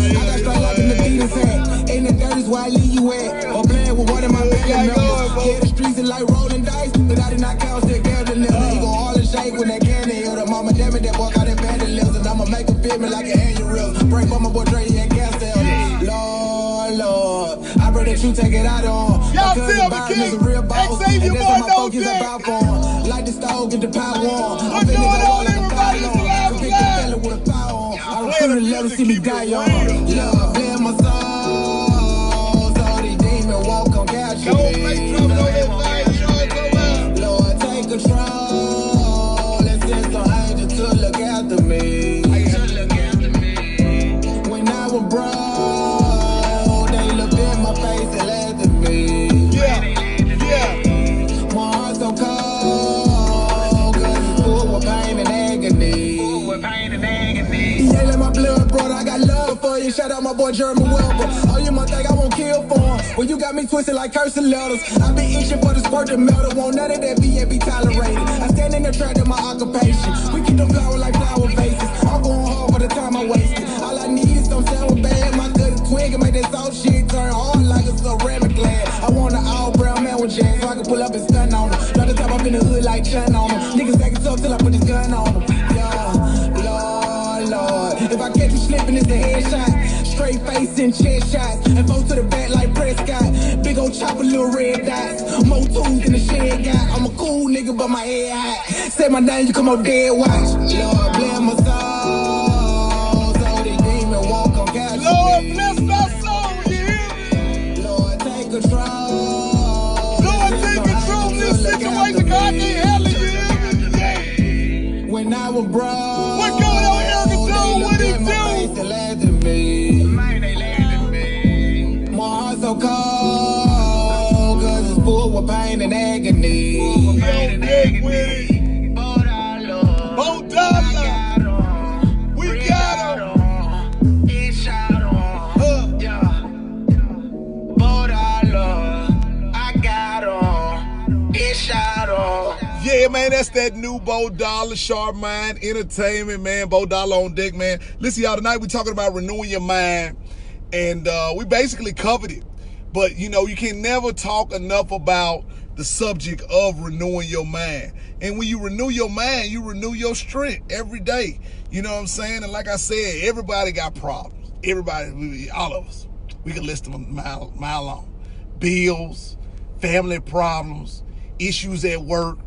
right, I got straight like an Adidas hat. In the dirt is where I leave you at. Or playing with one of my family members. Yeah, the streets is like rolling dice. But I did not count, still get the leather. He gon' all and shake when that candy hit him. Mama damn it, that boy got that bad lips. And I'ma make him feel me like an aneurysm. Break for my boy Dre, he ain't gas sales. Lord, I pray that you take it out on. Y'all tell me, King, Xavier Boy knows that. Like the stove, get the power on. What's going on, everybody? It's Live. With a power on. I was feeling to let him see me die on. Love, blame my soul. So these demons won't come catch Go play trouble on that thing, you know what I'm talking about? Lord, take control. And send some angels to look after me. When I was broke, they looked in my face and laughed at me. Yeah. My heart so cold, 'cause it's full with pain and agony. Yeah, let my blood, brother, I got love for you. Shout out my boy Jeremy Wilbur. Oh, you might think I won't kill for him. Well, you got me twisted like cursing letters. I been itching for the sport to melt. Won't none of that be tolerated. I stand in the track of my occupation. We keep them flowers like flower vases. I'm going hard for the time I wasted. All I need is some sound bad. My good twig and make that soft shit turn hard like a ceramic glass. I want an all brown man with jazz so I can pull up and stun on them. Drop the top up in the hood like Chun on them. Niggas acting tough till I put this gun on them. Lord, if I catch you slipping, it's a headshot. Straight face and chest shots. And fold to the back like Prescott. Big old chopper, little red dots. More tools than the shed got. I'm a cool nigga, but my head hot. Say my name, you come on dead watch. Lord, bless my soul. So these demons won't come catch me. Lord, bless my soul, you hear me? Lord, take control. Lord, take control of this situation, God, I can't handle it, you hear me? When I was broke. What's going on, Erica Jones? What it do? My heart so cold, 'cause it's full with pain and agony. Yo, Nick with it. $4. We got him. Yeah, man, that's that new Bo Dollar, Sharp Mind Entertainment, man. Bo Dollar on deck, man. Listen, y'all, tonight we're talking about renewing your mind, and we basically covered it. But, you know, you can never talk enough about the subject of renewing your mind. And when you renew your mind, you renew your strength every day. You know what I'm saying? And like I said, everybody got problems. Everybody, all of us. We can list them a mile long. Bills, family problems, issues at work.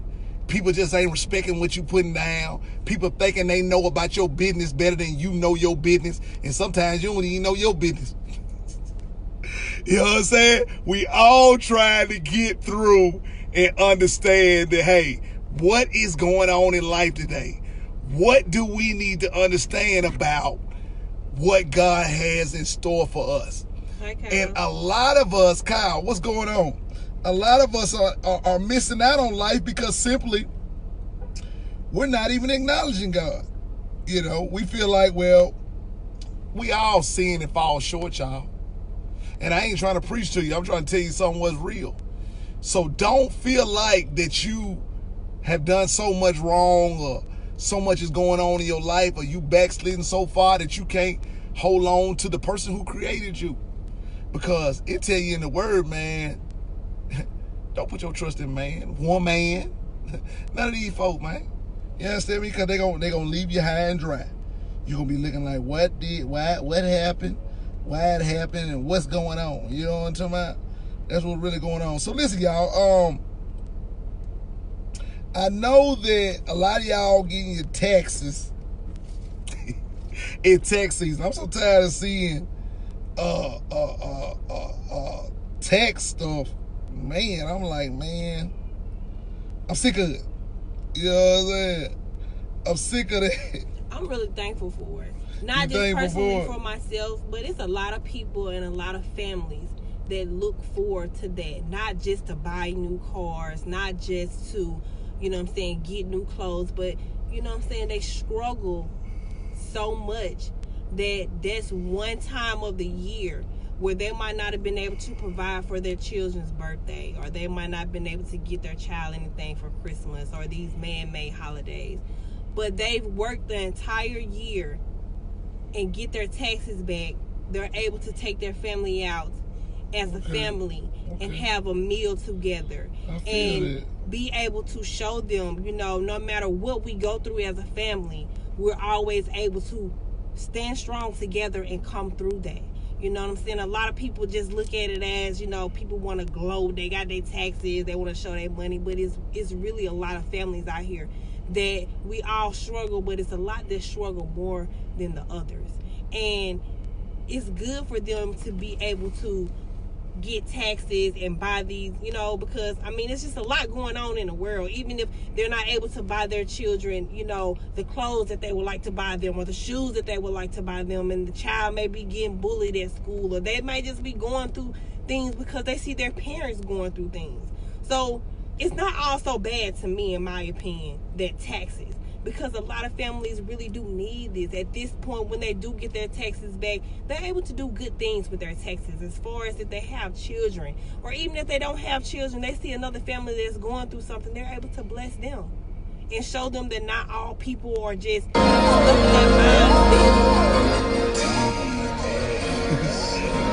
People just ain't respecting what you putting down. People thinking they know about your business better than you know your business. And sometimes you don't even know your business. You know what I'm saying? We all trying to get through and understand that, hey, what is going on in life today? What do we need to understand about what God has in store for us? Okay. And a lot of us, Kyle, what's going on? A lot of us are missing out on life because simply we're not even acknowledging God. You know, we feel like, well, we all sin and fall short, y'all. And I ain't trying to preach to you. I'm trying to tell you something was real. So don't feel like that you have done so much wrong or so much is going on in your life or you backsliding so far that you can't hold on to the person who created you. Because it tell you in the word, man, don't put your trust in man, woman, none of these folk, man. You understand me? Because they gonna leave you high and dry. You're gonna be looking like, what happened? Why it happened and what's going on? You know what I'm talking about? That's what's really going on. So listen, y'all, I know that a lot of y'all getting your taxes in tax season. I'm so tired of seeing tax stuff. Man, I'm like, man, I'm sick of it. You know what I'm saying? I'm sick of that. I'm really thankful for it. Not You just personally for for myself, but it's a lot of people and a lot of families that look forward to that. Not just to buy new cars, not just to, you know what I'm saying, get new clothes, but, you know what I'm saying, they struggle so much that that's one time of the year where they might not have been able to provide for their children's birthday, or they might not have been able to get their child anything for Christmas or these man-made holidays. But they've worked the entire year and get their taxes back they're able to take their family out as a family and have a meal together and be able to show them, no matter what we go through as a family, we're always able to stand strong together and come through that. You know what I'm saying? A lot of people just look at it as, people want to gloat. They got their taxes. They want to show their money. But it's really a lot of families out here that we all struggle, but it's a lot that struggle more than the others. And it's good for them to be able to get taxes and buy these, because it's just a lot going on in the world. Even if they're not able to buy their children, the clothes that they would like to buy them or the shoes that they would like to buy them, and the child may be getting bullied at school, or they may just be going through things because they see their parents going through things. So it's not all so bad to me, in my opinion, that taxes, because a lot of families really do need this. At this point, when they do get their taxes back, they're able to do good things with their taxes, as far as if they have children, or even if they don't have children, they see another family that's going through something, they're able to bless them and show them that not all people are just stuck in their mindset.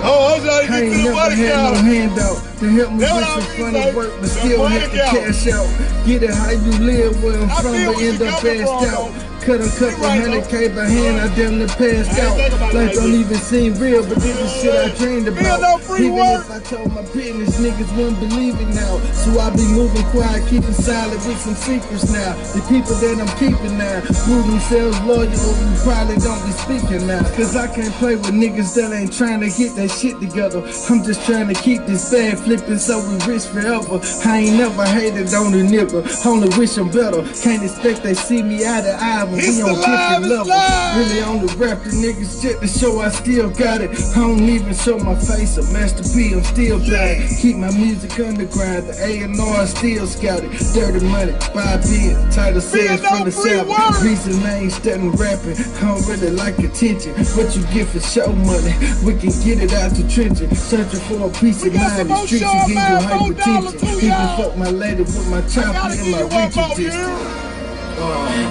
Oh, I'm trying to I get ain't to the never money had no counter. handout to help me That's with what I some mean, funny son. work, but The still money have to counter. cash out. Get it how you live, where I'm I from, feel but where end you up coming passed from, out. though. Cut a couple right, hundred though. K by hand, I damn near passed I ain't out. think about it Like like don't this. even seem real, but this is shit I dreamed Feel about. no free Even work. if I told my business, niggas wouldn't believe it now. So I be moving quiet, keeping silent with some secrets now. The people that I'm keeping now prove themselves loyal, we probably don't be speaking now. Cause I can't play with niggas that ain't trying to get that shit together. I'm just trying to keep this bag flipping so we rich forever. I ain't never hated on a nigga, only wish I'm better. Can't expect they see me eye to eye when It's we the on live, different it's levels. live. Really on the rap, the niggas shit to show I still got it. I don't even show my face, a Master P, I'm still blind. Keep my music underground, the A&R still scouted. Dirty money, 5 billion, title sales no from the free south. work. Reason I ain't studying rapping, I don't really like attention. What you get for show money, we can get it out the trenches. Searching for a piece of got some mind, the more streets show, will give you man, $4 hypertension. too, Even y'all. fuck my lady with my chopper Gotta in give my you one reaching more, you distance. hear?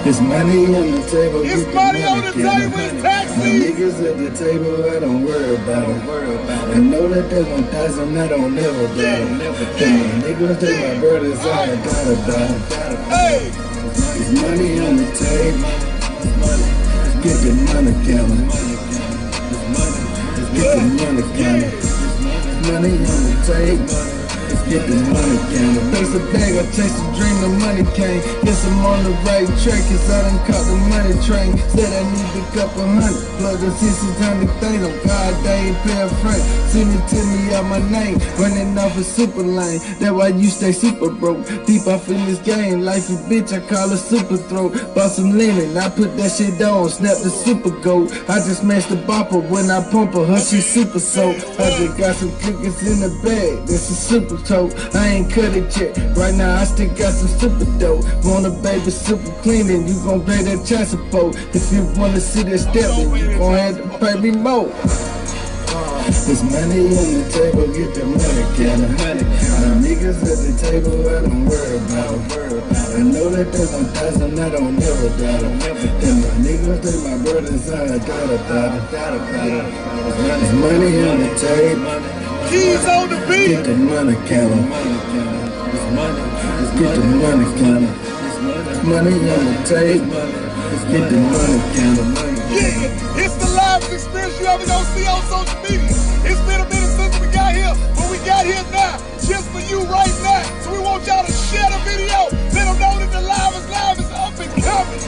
It's money on the table. It's get the money on the counter. table, it's My taxes. niggas at the table, I don't worry about it. I know that there's 1,000, I don't never doubt it. My niggas, they my brothers, I ain't gotta doubt it. Hey, It's money on the table. Let's get the money counter. Let's get the money counter. Money on the table. Let's get the money counter. Face a bag, I chase a dream, the money came. Guess I'm on the right track, cause I done caught the money train. Said I need a couple hundred, plug a 600 thing. I'm God, they ain't pay a frank. Send it to me out my name, running off a super lane. That's why you stay super broke. Deep off in this game, life a bitch, I call it super throat. Bought some linen, I put that shit on, snap the super goat. I just smashed the bopper when I pump her, she super soap. I just got some cookies in the bag, this is super tote. I ain't cut it yet, right now I still got some super dope. Want a baby super clean and you gon' pay that child support. If you wanna see that step, then you gon' have to pay me more. There's money on the table, get the money counter. My niggas at the table, I don't worry about it. I know that there's 1,000, I don't never doubt it. And my niggas, they my brothers, I ain't gotta doubt it. There's money on the table. keys on the beat. Get the money counter. Let's get the money counter. Money on the table. Let's get the money counter. Yeah, it's the livest experience you ever gonna see on social media. It's been a minute since we got here, but we got here now, just for you right now. So we want y'all to share the video. Let them know that the live is up and coming.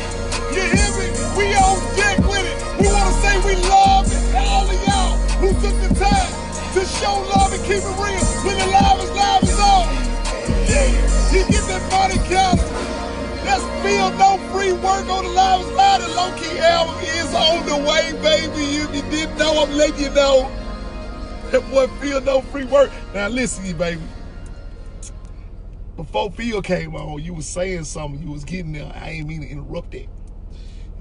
You hear me? We on deck with it. We wanna say we love all of y'all who took the time to show love and keep it real when the live is on. Yeah, you get that money counter. Let's feel no free work on the Livest. The low-key album is on the way, baby. If you didn't know, I'm letting you know. That boy Phil no free work. Now listen, you baby. Before Phil came on, you was saying something. You was getting there. I ain't mean to interrupt that.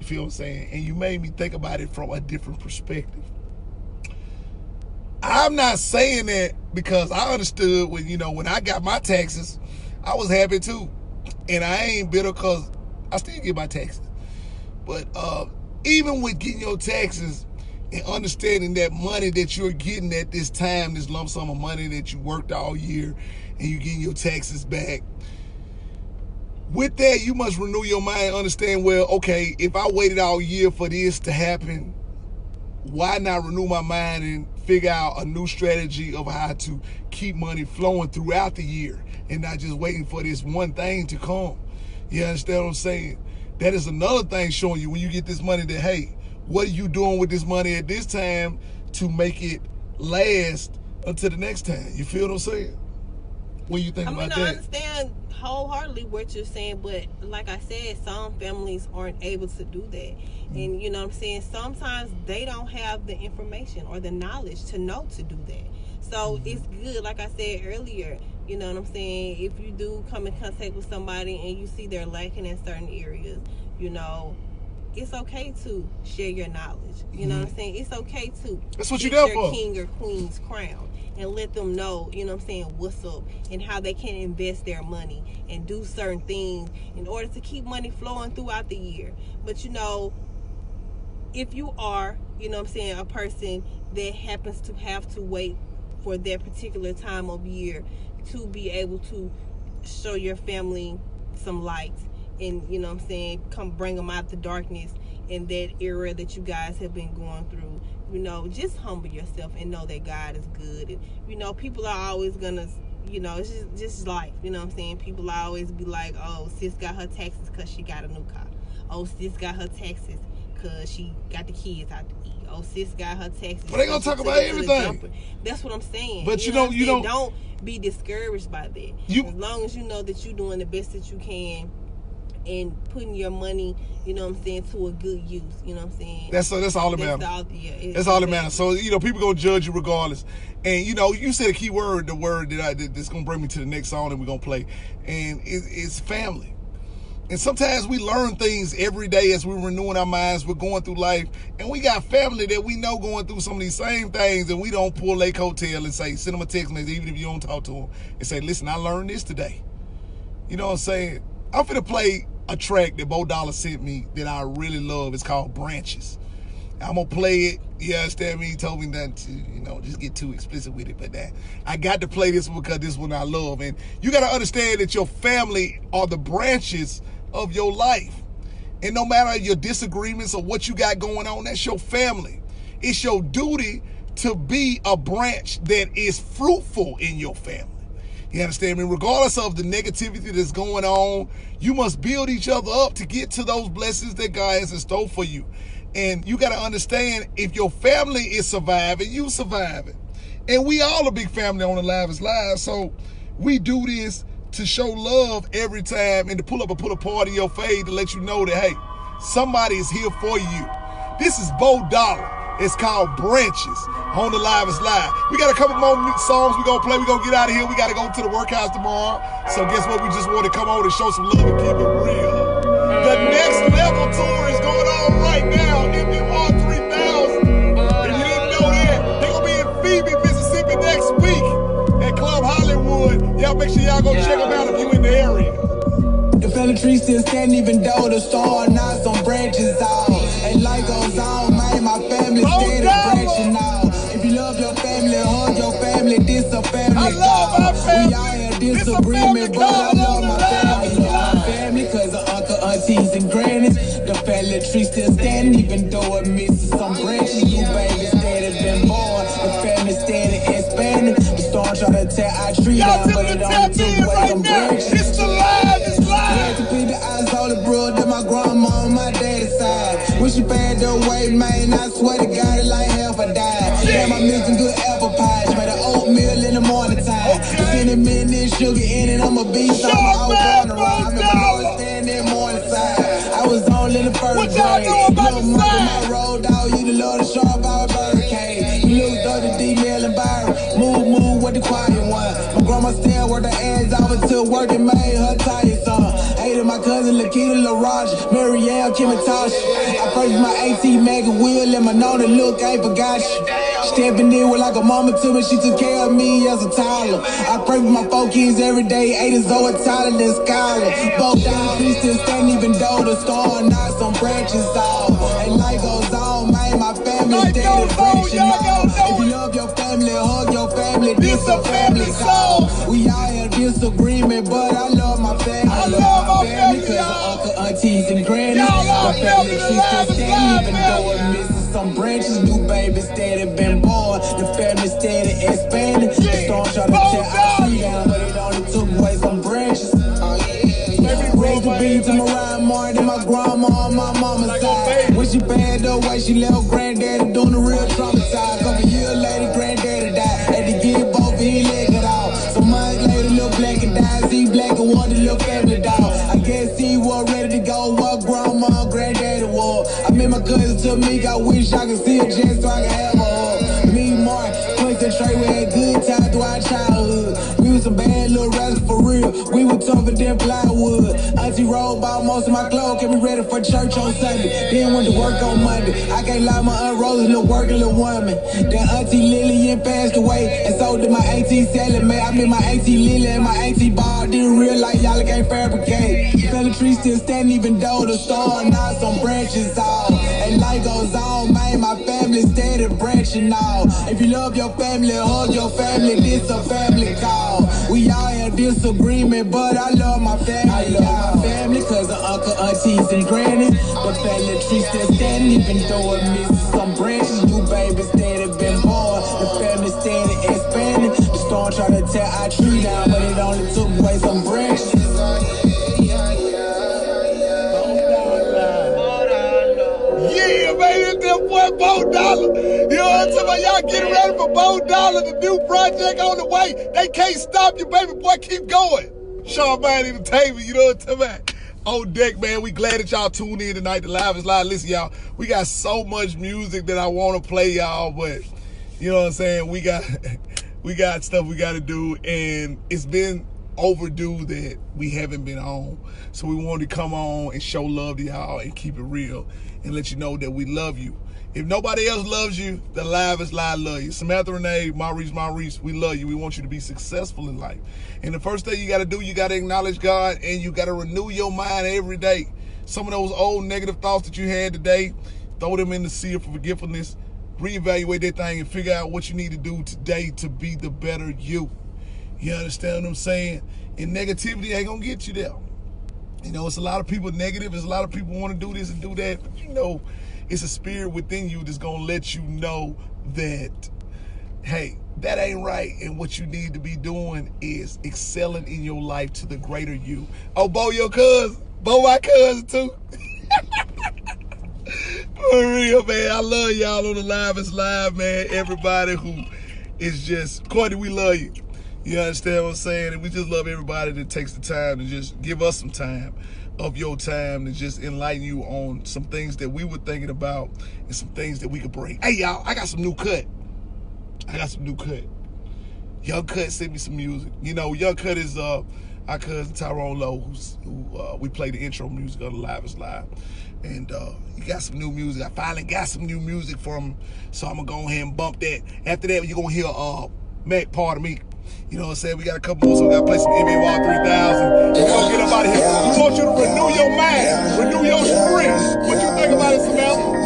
You feel what I'm saying? And you made me think about it from a different perspective. I'm not saying that because I understood when I got my taxes, I was happy too. And I ain't bitter because I still get my taxes. But even with getting your taxes, and understanding that money that you're getting at this time, this lump sum of money that you worked all year, and you getting your taxes back. With that, you must renew your mind and understand, well, okay, if I waited all year for this to happen, why not renew my mind and figure out a new strategy of how to keep money flowing throughout the year and not just waiting for this one thing to come? You understand what I'm saying? That is another thing showing you when you get this money that, hey, what are you doing with this money at this time to make it last until the next time? You feel what I'm saying? What do you think about that? I understand wholeheartedly what you're saying, but like I said, some families aren't able to do that. And you know what I'm saying? Sometimes they don't have the information or the knowledge to know to do that. So it's good, like I said earlier, you know what I'm saying? If you do come in contact with somebody and you see they're lacking in certain areas, you know, it's okay to share your knowledge. You know what I'm saying? It's okay to that's what you're there for. King or queen's crown and let them know, you know what I'm saying, what's up and how they can invest their money and do certain things in order to keep money flowing throughout the year. But you know, if you are, you know what I'm saying, a person that happens to have to wait for that particular time of year to be able to show your family some light and, you know what I'm saying, come bring them out the darkness in that era that you guys have been going through, you know, just humble yourself and know that God is good. And, you know, people are always gonna, you know, it's just life, you know what I'm saying? People always be like, oh, sis got her taxes because she got a new car. Oh, sis got her taxes because she got the kids out to eat. Oh, sis got her taxes. But they gonna talk about everything. That's what I'm saying. But you don't be discouraged by that. As long as you know that you're doing the best that you can and putting your money, you know what I'm saying, to a good use. You know what I'm saying? That's all that matters. That's all that matters. So, you know, people gonna judge you regardless. And, you know, you said a key word, the word that's gonna bring me to the next song that we're gonna play. And it's family. And sometimes we learn things every day as we're renewing our minds. We're going through life. And we got family that we know going through some of these same things. And we don't pull their coattail and say, send them a text message, even if you don't talk to them, and say, listen, I learned this today. You know what I'm saying? I'm finna play a track that Bo Dollar sent me that I really love. It's called Branches. I'm gonna play it. You understand me? He told me not to, you know, just get too explicit with it. But I got to play this one because this one I love. And you got to understand that your family are the branches of your life. And no matter your disagreements or what you got going on, that's your family. It's your duty to be a branch that is fruitful in your family. You understand me? Regardless of the negativity that's going on, you must build each other up to get to those blessings that God has in store for you. And you got to understand, if your family is surviving, you surviving. And we all a big family on the Livest Live, so we do this to show love every time and to pull a part of your fade to let you know that, hey, somebody is here for you. This is Bo Dollar. It's called Branches on the Livest Live. We got a couple more songs we're going to play. We're going to get out of here. We got to go to the workhouse tomorrow. So guess what? We just want to come on and show some love and keep it real. The Next Level Tour is going on right now. MMR 3000. If you didn't know that, they're going to be in Phoebe, Mississippi next week at Club Hollywood. Y'all make sure y'all go check them out if you in the area. The fella tree still standing even though the star knocks on branches out. And light goes on, man, my family steady branching out. If you love your family, hug your family, this a family. I love my family. We all in disagreement, but I love my family. My family, cause of uncle, aunties, and grannies. The family tree still standing even though it misses some branches. You baby steady been born. The family steady expanding. The storm try to tear our tree down, but it only took away some branches. It's the Livest Live. Yeah, to be the eyes all the bro, that my grandma on my daddy's side. Wish you bad the way, man. I swear to God, it like half a died. Damn, I'm missing good apple pies. Made an oatmeal in the morning time. Cinnamon and sugar in it, I'm a beast. I'm out on the ride. I remember always staying there morning side. I was only in the first grade. Little mother, my road dog, you the Lord of sharp out Hurricane. You little dirty D-Mail and Byron. Move with the quiet one. My grandma still worked her ass off until working made her tired son. Hated my cousin Lakita LaRaj, Marielle, Kim and Tasha. I first my AT Megan Will and my Nona look, I ain't forgot you. Stepping in with like a mama to me, she took care of me as a toddler. I pray with my 4 kids every day, 8 is Zoe, Tyler, and Skylar. Both down, she still standing even though the storm knocks some branches off. And life goes on, man, my family family steady branching out. If you love your family, hug your family, this a family call. We all have disagreement, but I love my family. I love my family because of uncle, aunties, and grannies. My family tree still standing, even though it misses some branches. New babies steady been born. The family steady expanding. The storm try to tear our tree down, but it only took away some branches. Raised the beans to Mariah Martin and my grandma on my mama's side. When she passed away, she left granddaddy doing the real traumatized. Couple years later, granddaddy died. Had to give both his legs it out. Some months later, little black and died. See black and wanted little family dog. I guess he was ready to go. What grandma and granddaddy was. I met my cousin to me. I wish I could see her just so I could have her. Me, Mark, concentrate. We had good times through our childhood. We was some bad little rascals for real. We were tougher than plywood. Auntie rolled about most of my clothes, kept me ready for church on Sunday. Then went to work on Monday. I can't lie, my Aunt Rose, a little working little woman. Then Auntie Lillian passed away, and so did my Auntie Sally. Man, I met my Auntie Lily and my Auntie Ball. Didn't realize y'all can't fabricate. Family tree still standing, even though the storm knocked some branches off. And life goes on, man, my family steady branching out. If you love your family, hug your family, this a family call. We all have disagreement, but I love my family. I love my family cause of uncle, aunties, and grannies. The family tree still standing, even though it misses some branches. New babies steady been born. The family steady expanding. The storm try to tear our tree down, but it only took away some branches. Yeah, baby, it's that boy Bo Dollar. You know what I'm talking about? Y'all getting ready for Bo Dollar, the new project on the way. They can't stop you, baby boy. Keep going. Sean Band Entertainment, you know what I'm talking about? On deck, man. We glad that y'all tuned in tonight. The Live is Live. Listen, y'all, we got so much music that I want to play, y'all, but you know what I'm saying? We got stuff we got to do, and it's been overdue that we haven't been on. So we wanted to come on and show love to y'all and keep it real and let you know that we love you. If nobody else loves you, the Live is Live love you. Samantha Renee, Maurice, we love you. We want you to be successful in life. And the first thing you got to do, you got to acknowledge God, and you got to renew your mind every day. Some of those old negative thoughts that you had today, throw them in the sea of forgetfulness, reevaluate that thing, and figure out what you need to do today to be the better you. You understand what I'm saying? And negativity ain't going to get you there. You know, it's a lot of people negative. There's a lot of people want to do this and do that. But you know, it's a spirit within you that's going to let you know that, hey, that ain't right. And what you need to be doing is excelling in your life to the greater you. Oh, Bo, your cousin. Bo, my cousin, too. For real, man. I love y'all on the Live is Live, man. Everybody who is just, Courtney, we love you. You understand what I'm saying? And we just love everybody that takes the time to just give us some time of your time to just enlighten you on some things that we were thinking about and some things that we could bring. Hey, y'all, I got some new cut. Young Cut sent me some music. You know, Young Cut is our cousin Tyrone Lowe, who we play the intro music on the Live is Live. And he got some new music. I finally got some new music from him, so I'm going to go ahead and bump that. After that, you're going to hear Mac Part of Me. You know what I'm saying? We got a couple more, so we got to play some NBA Wall 3000. We're going to get up out of here. We want you to renew your mind, renew your spirit. What you think about it, Samantha?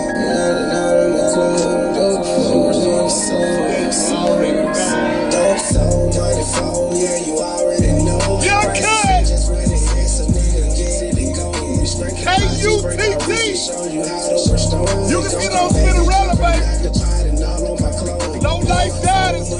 Young Cut! K-U-T-T! You can get on Cinderella, baby. No life dynasty.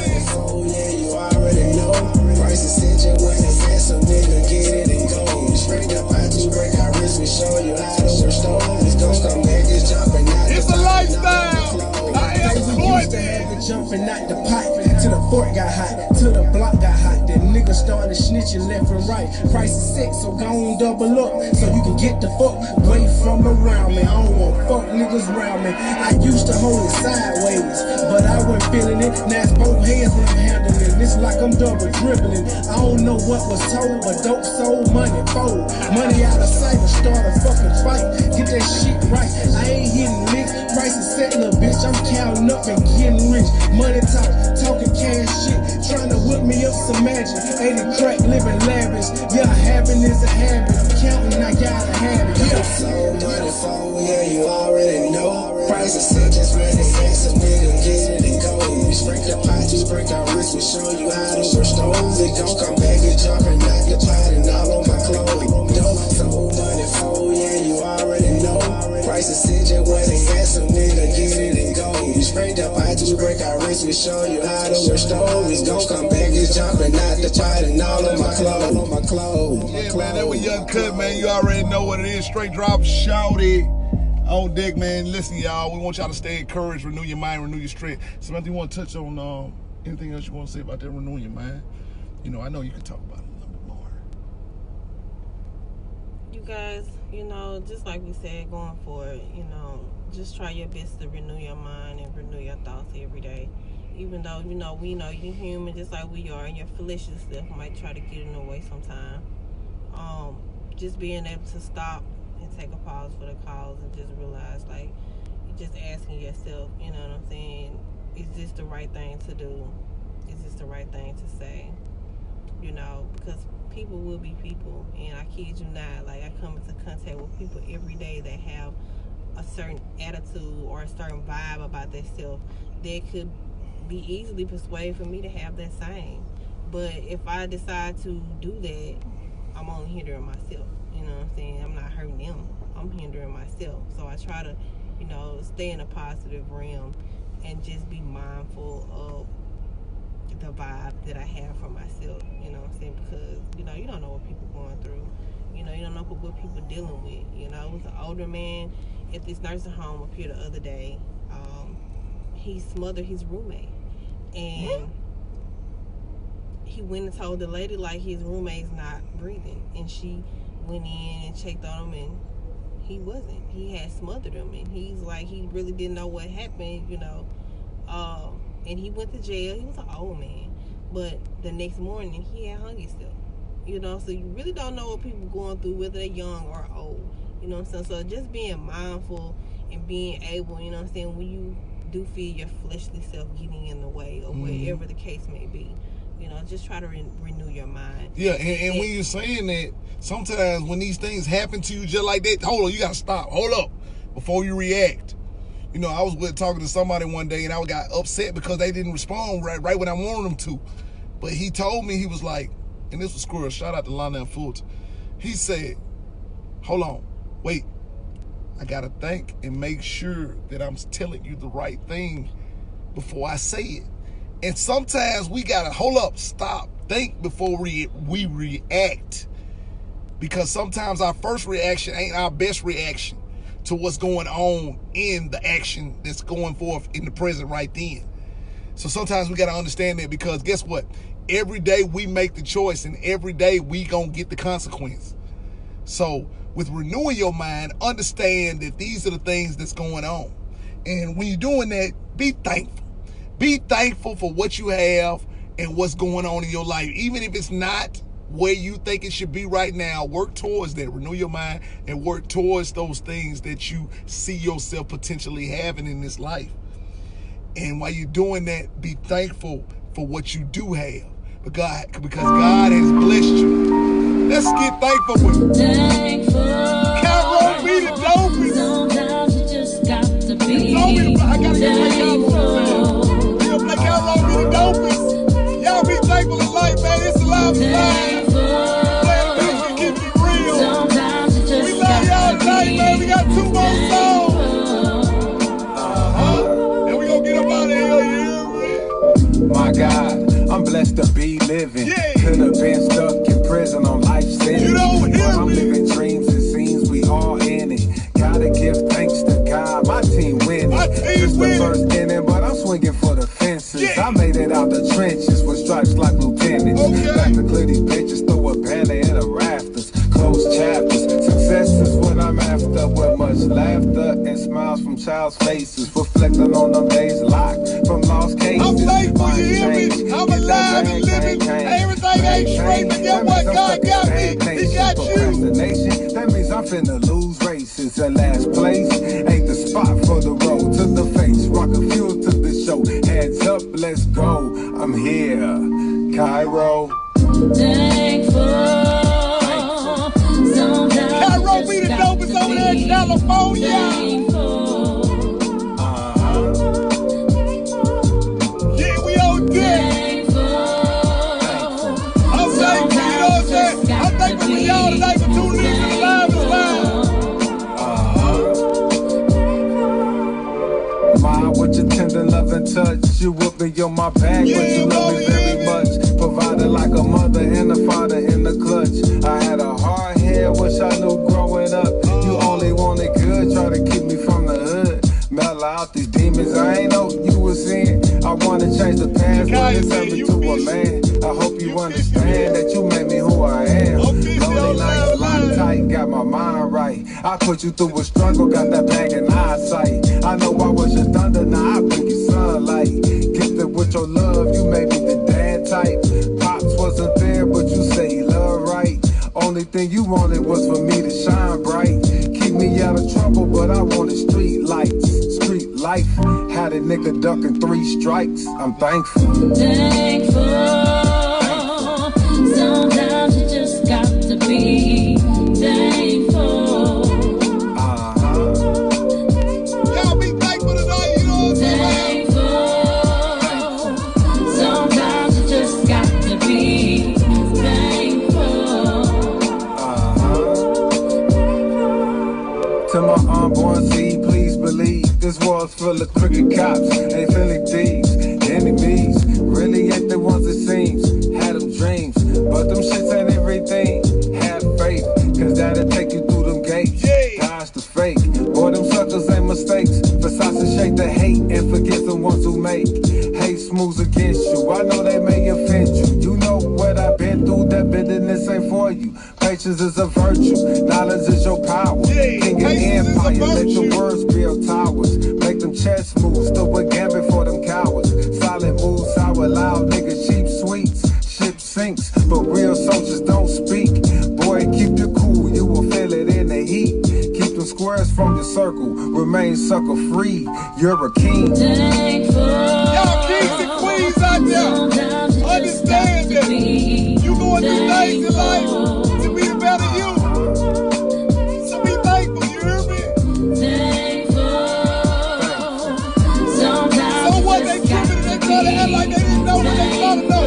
It's a lifestyle. I am Courtney. Jumping out the pipe till the fort got hot, till the block got hot. Then niggas started snitching left and right. Price is $6, so go on double up, so you can get the fuck away from around me. I don't want fuck niggas around me. I used to hold it sideways, but I wasn't feeling it. Now it's both hands when I'm handling it. It's like I'm double dribbling. I don't know what was told, but dope sold, money fold. Money out of sight and start a fucking fight. Get that shit right. I ain't hitting licks. Price is set, little bitch. I'm counting up and getting rich. Money talk, talking cash shit. Trying to whip me up some magic. 80 crack, living lavish. Yeah, having is a habit. I'm counting, I gotta have it. Yeah. So money phone, yeah, you already know. Price is set, just ready. just break our wrists and show you how to work stoves. It gon' come back and jump and knock the pot and all on my clothes. Dope, so money for, yeah, you already know. Price is sit just where they at, some nigga get it and go. We sprayed up, I just break our wrists and show you how to work stoves. It gon' come back and jump and knock the pot and all on my clothes. Yeah, man, that was Young Cut, man. You already know what it is. Straight drop, shouty. On deck, man. Listen, y'all, we want y'all to stay encouraged, renew your mind, renew your strength. Samantha, you want to touch on anything else you want to say about that renewing your mind? You know, I know you can talk about it a little bit more. You guys, you know, just like we said, going forward, you know, just try your best to renew your mind and renew your thoughts every day. Even though, you know, we know you're human just like we are, and your malicious stuff might try to get in the way sometimes. Just being able to stop and take a pause for the cause and just realize, like, you're just asking yourself, you know what I'm saying, is this the right thing to do? Is this the right thing to say? You know, because people will be people, and I kid you not, like, I come into contact with people every day that have a certain attitude or a certain vibe about themselves that could be easily persuaded for me to have that same. But if I decide to do that, I'm only hindering myself. You know what I'm saying? I'm not hurting them. I'm hindering myself. So I try to, you know, stay in a positive realm and just be mindful of the vibe that I have for myself. You know what I'm saying? Because, you know, you don't know what people going through. You know, you don't know what people dealing with. You know, it was an older man at this nursing home up here the other day. He smothered his roommate. And he went and told the lady, like, his roommate's not breathing. And she went in and checked on him, and he wasn't. He had smothered him, and he's like, he really didn't know what happened, you know. And he went to jail. He was an old man. But the next morning, he had hung himself. You know, so you really don't know what people going through, whether they're young or old. You know what I'm saying? So just being mindful and being able, you know what I'm saying, when you do feel your fleshly self getting in the way or whatever the case may be, you know, just try to renew your mind. Yeah, and when you're saying that, sometimes when these things happen to you just like that, hold on, you got to stop. Hold up before you react. You know, I was talking to somebody one day, and I got upset because they didn't respond right when I wanted them to. But he told me, he was like, and this was Squirrel, shout out to Lionel Fulton. He said, hold on, wait. I got to think and make sure that I'm telling you the right thing before I say it. And sometimes we got to hold up, stop, think before we react. Because sometimes our first reaction ain't our best reaction to what's going on in the action that's going forth in the present right then. So sometimes we got to understand that, because guess what? Every day we make the choice, and every day we gonna get the consequence. So with renewing your mind, understand that these are the things that's going on. And when you're doing that, be thankful. Be thankful for what you have and what's going on in your life. Even if it's not where you think it should be right now, work towards that. Renew your mind and work towards those things that you see yourself potentially having in this life. And while you're doing that, be thankful for what you do have. Because God has blessed you. Let's get thankful with Cairo be the dopest. Sometimes you just got to be I gotta get my Cairo. We'll play Cairo be the dopest. Y'all be thankful in life, man. It's alive and live. Glad we can keep it real. We love y'all tonight, man. We got 2 more songs. And we gonna get up out of here, you hear me? My God, I'm blessed to be living. Yeah. Could have been stuck in prison on life sentence. You don't hear I'm me? living dreams, it seems we all in it. Gotta give thanks to God, my team winning. My team Just winning. the first inning, but I'm swinging for the fences. Yeah. I made it out the trenches with stripes like lieutenants. Okay. Back to clear these bitches, throw a banner in the rafters. Close chapters, success is what I'm after. With much laughter and smiles from child's faces, reflecting on them days locked from lost cases. I'm thankful, you hear me? I'm alive and living. Everything ain't straight, but guess what? God got me. He got you. That means I'm finna lose races. At last place ain't the spot for the road to the face. Rockin' fuel to the show. Heads up, let's go. I'm here, Cairo. Cairo be the dopest over there in California. Yeah, we on deck. y'all tonight for tuning in to the Livest Live. My, with your tender love and touch, you whoop me on my back, but you love me very much. Provided like a mother and a father in the clutch. I had a hard head, wish I knew growing up. You only wanted good, try to keep me from the hood. Mellow out these demons, I ain't know you was in. I wanna change the past, but it turned me to a man. I hope you understand that you made me who I am. Lonely nights, locked tight, got my mind right. I put you through a struggle, got that bag in eyesight. I know I was your thunder, now I bring you sunlight. Gifted with your love, you made me the dad type. Pops wasn't there, but you say he loved right. Only thing you wanted was for me to shine bright. Keep me out of trouble, but I wanted street lights. Street life, had a nigga ducking 3 strikes. I'm thankful. Sometimes you just got to be thankful. Y'all be thankful tonight, you know what I'm saying? Thankful. Sometimes you just got to be thankful. To my unborn seed, please believe this world's full of crooked cops, ain't feeling thieves, enemies. Really ain't the ones it seems. Had them dreams, but them shits ain't everything. Have faith, cause that'll take you through them gates. Dodge the fake, boy, them suckers ain't mistakes. Versace shake the hate and forget the ones who make hate smooths against you. I know they may offend you. You know what I've been through, that bitterness ain't for you. Patience is a virtue, knowledge is your power. King of empire, let your words build towers. Make them chess moves, still a gambit for them cowards. Silent moves, sour, loud, niggas, cheap sweets. Ship sinks, but real soldiers don't speak. Boy, keep you cool, you will feel it in the heat. Keep them squares from your circle, remain sucker free. You're a king. Y'all kings and queens out there, understand that you going through things in life to be the better you. So be thankful, you hear me? So what, they tripping and they try to act like they didn't know what they thought to know.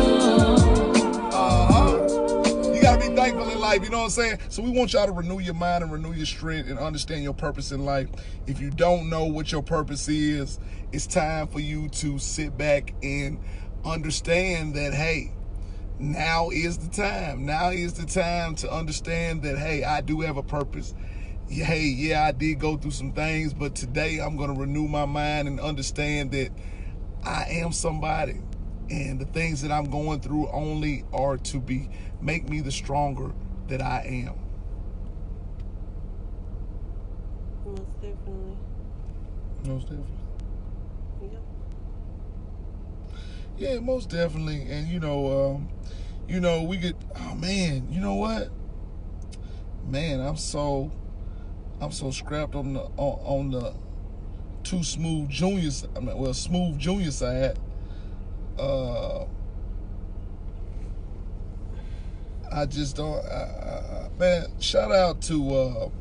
You gotta be thankful in life, you know what I'm saying? So we want y'all to renew your mind and renew your strength and understand your purpose in life. If you don't know what your purpose is, it's time for you to sit back and understand that, hey, now is the time. Now is the time to understand that, hey, I do have a purpose. Hey, yeah, I did go through some things, but today I'm going to renew my mind and understand that I am somebody. And the things that I'm going through only are to make me the stronger that I am. Most definitely. Most definitely. Yep. Yeah, most definitely. And we get, oh man, you know what? Man, I'm so scrapped on the too Smooth Junior, Smooth Junior side. I just don't, man, shout out to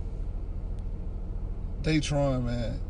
Daytron, man.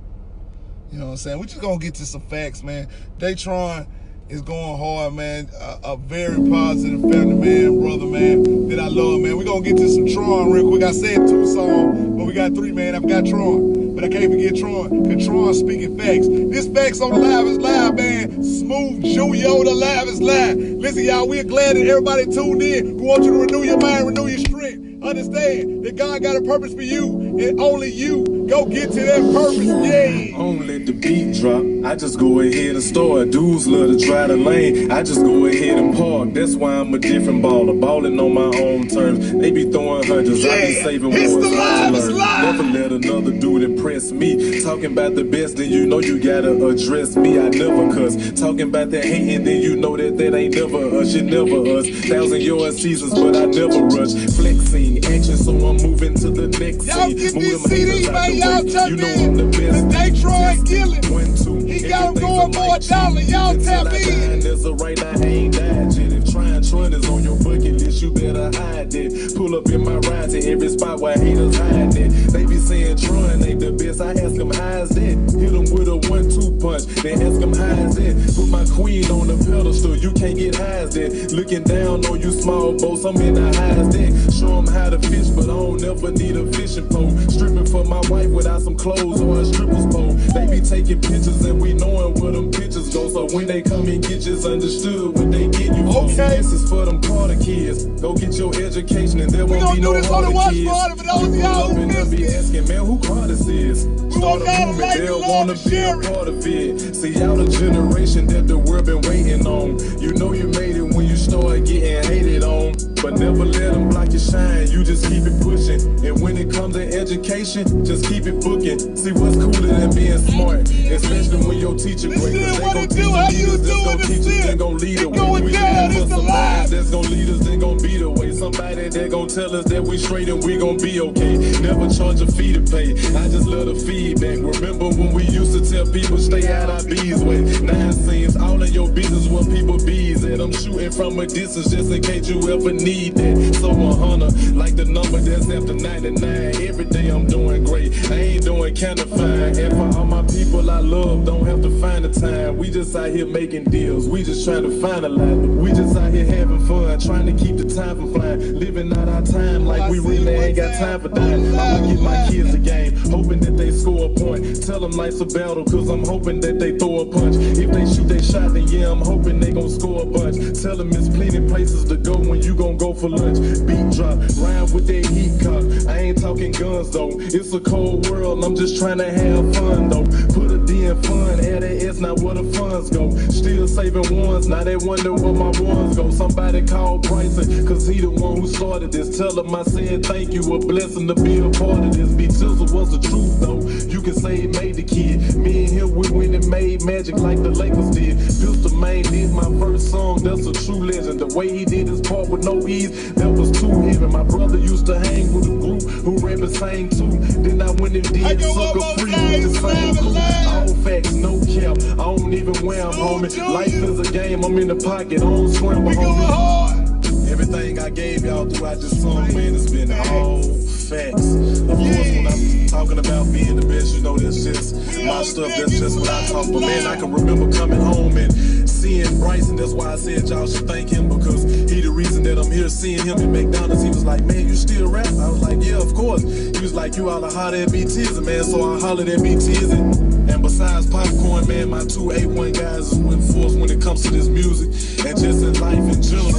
You know what I'm saying? We just gonna get to some facts, man. Daytron is going hard, man. A very positive family man, brother, man, that I love, man. We're going to get to some Tron real quick. I said 2 songs, but we got 3, man. I forgot Tron, but I can't forget Tron, because Tron speaking facts. This facts on the Livest Live, man. Smooth Junior on the Livest Live. Listen, y'all, we're glad that everybody tuned in. We want you to renew your mind, renew your strength. Understand that God got a purpose for you, and only you go get to that purpose. Yeah. Don't let the beat drop. I just go ahead and start. Dudes love to try the lane. I just go ahead and park. That's why I'm a different baller. Balling on my own terms. They be throwing hundreds. I be saving It's ones. the Livest Live. Never let another dude impress me. Talking about the best, then you know you gotta address me. I never cuss. Talking about that hating, then you know that ain't never us. You never us. 1,000-yard seasons, but I never rush. Flexing action, so I'm moving to the next scene. Y'all get Move this them CD, haters out man. the Y'all way. tap You know in. I'm the best. The Daytron Gillen. 1, 2. He got him going for $1. Y'all tap in. There's a right, I ain't died yet. If trying is on your bucket list, you better hide it. Pull up in my ride to every spot where haters hide it. They be saying Tron ain't the best. I ask them how's it. Hit them with a 1-2 punch, then ask them how's it. Put my queen on the pedestal, you can't can't get highs that. Looking down on you small boats, I'm in the highs deck. Show them how to fish, but I don't never need a fishing pole. Stripping for my wife without some clothes or a stripper's pole. They be taking pictures and we knowing where them pictures go. So when they come and get you, understood what they get you for. Okay. This is for them Carter kids. Go get your education and there won't be no harder kids. They'll be asking, man, who Carter is? Start a movement, they'll wanna be a part of it. See, y'all the generation that the world been waiting on. You know you made it when you started getting hated on. But never let them block your shine, you just keep it pushing. And when it comes to education, just keep it booking. See what's cooler than being smart, especially when your teacher great. They gon' teach leaders, that's gon' teach us, they gon' lead the way. We got for somebody that's gon' lead us, they gon' be the way. Somebody that gon' tell us that we straight and we gon' be okay. Never charge a fee to pay, I just love the feedback. Remember when we used to tell people stay out our bees way. Now it seems all in your business where people bees at. I'm shooting from a distance just in case you ever need that. So 100, like the number that's after 99. Every day I'm doing great, I ain't doing kinda fine. And for all my people I love, don't have to find the time. We just out here making deals, we just trying to find a lot. We just out here having fun, trying to keep the time from flying. Living out our time like we really ain't got time for dying. I'ma give my kids a game, hoping that they score a point. Tell them life's a battle, cause I'm hoping that they throw a punch. If they shoot they shot, then yeah, I'm hoping they gon' score a bunch. Tell them it's plenty places to go when you gon' go for lunch. Beat drop, rhyme with that heat cock. I ain't talking guns though, it's a cold world, I'm just trying to have fun though. Put a D in fun, add an S, now where the funds go. Still saving ones, now they wonder where my ones go. Somebody call Bryson, cause he the one who started this. Tell him I said thank you, a blessing to be a part of this. B-Tizzle was the truth though, you can say it made the kid. Me and him, we went and made magic like the Lakers did. Pistol Man did my first song, that's a true legend. The way he did his part with no ease, that was too heavy. My brother used to hang with a group who rap and sang too. Then I went and did Sucker Free with the same crew. All facts, no cap, I don't even wear them, homie. Life is a game, I'm in the pocket, I don't scramble, homie. Everything I gave y'all throughout this song, man, it's been all facts. Of course, when I'm talking about being the best, you know that's just my stuff, that's just what I talk. But man, I can remember coming home and seeing Bryson, that's why I said y'all should thank him, because he the reason that I'm here. Seeing him in McDonald's, he was like, man, you still rap? I was like, yeah, of course. He was like, you oughta holler at B-Tizzle, man, so I hollered at B-Tizzle. And besides Popcorn, man, my two A1 guys is with force when it comes to this music and just in life in general.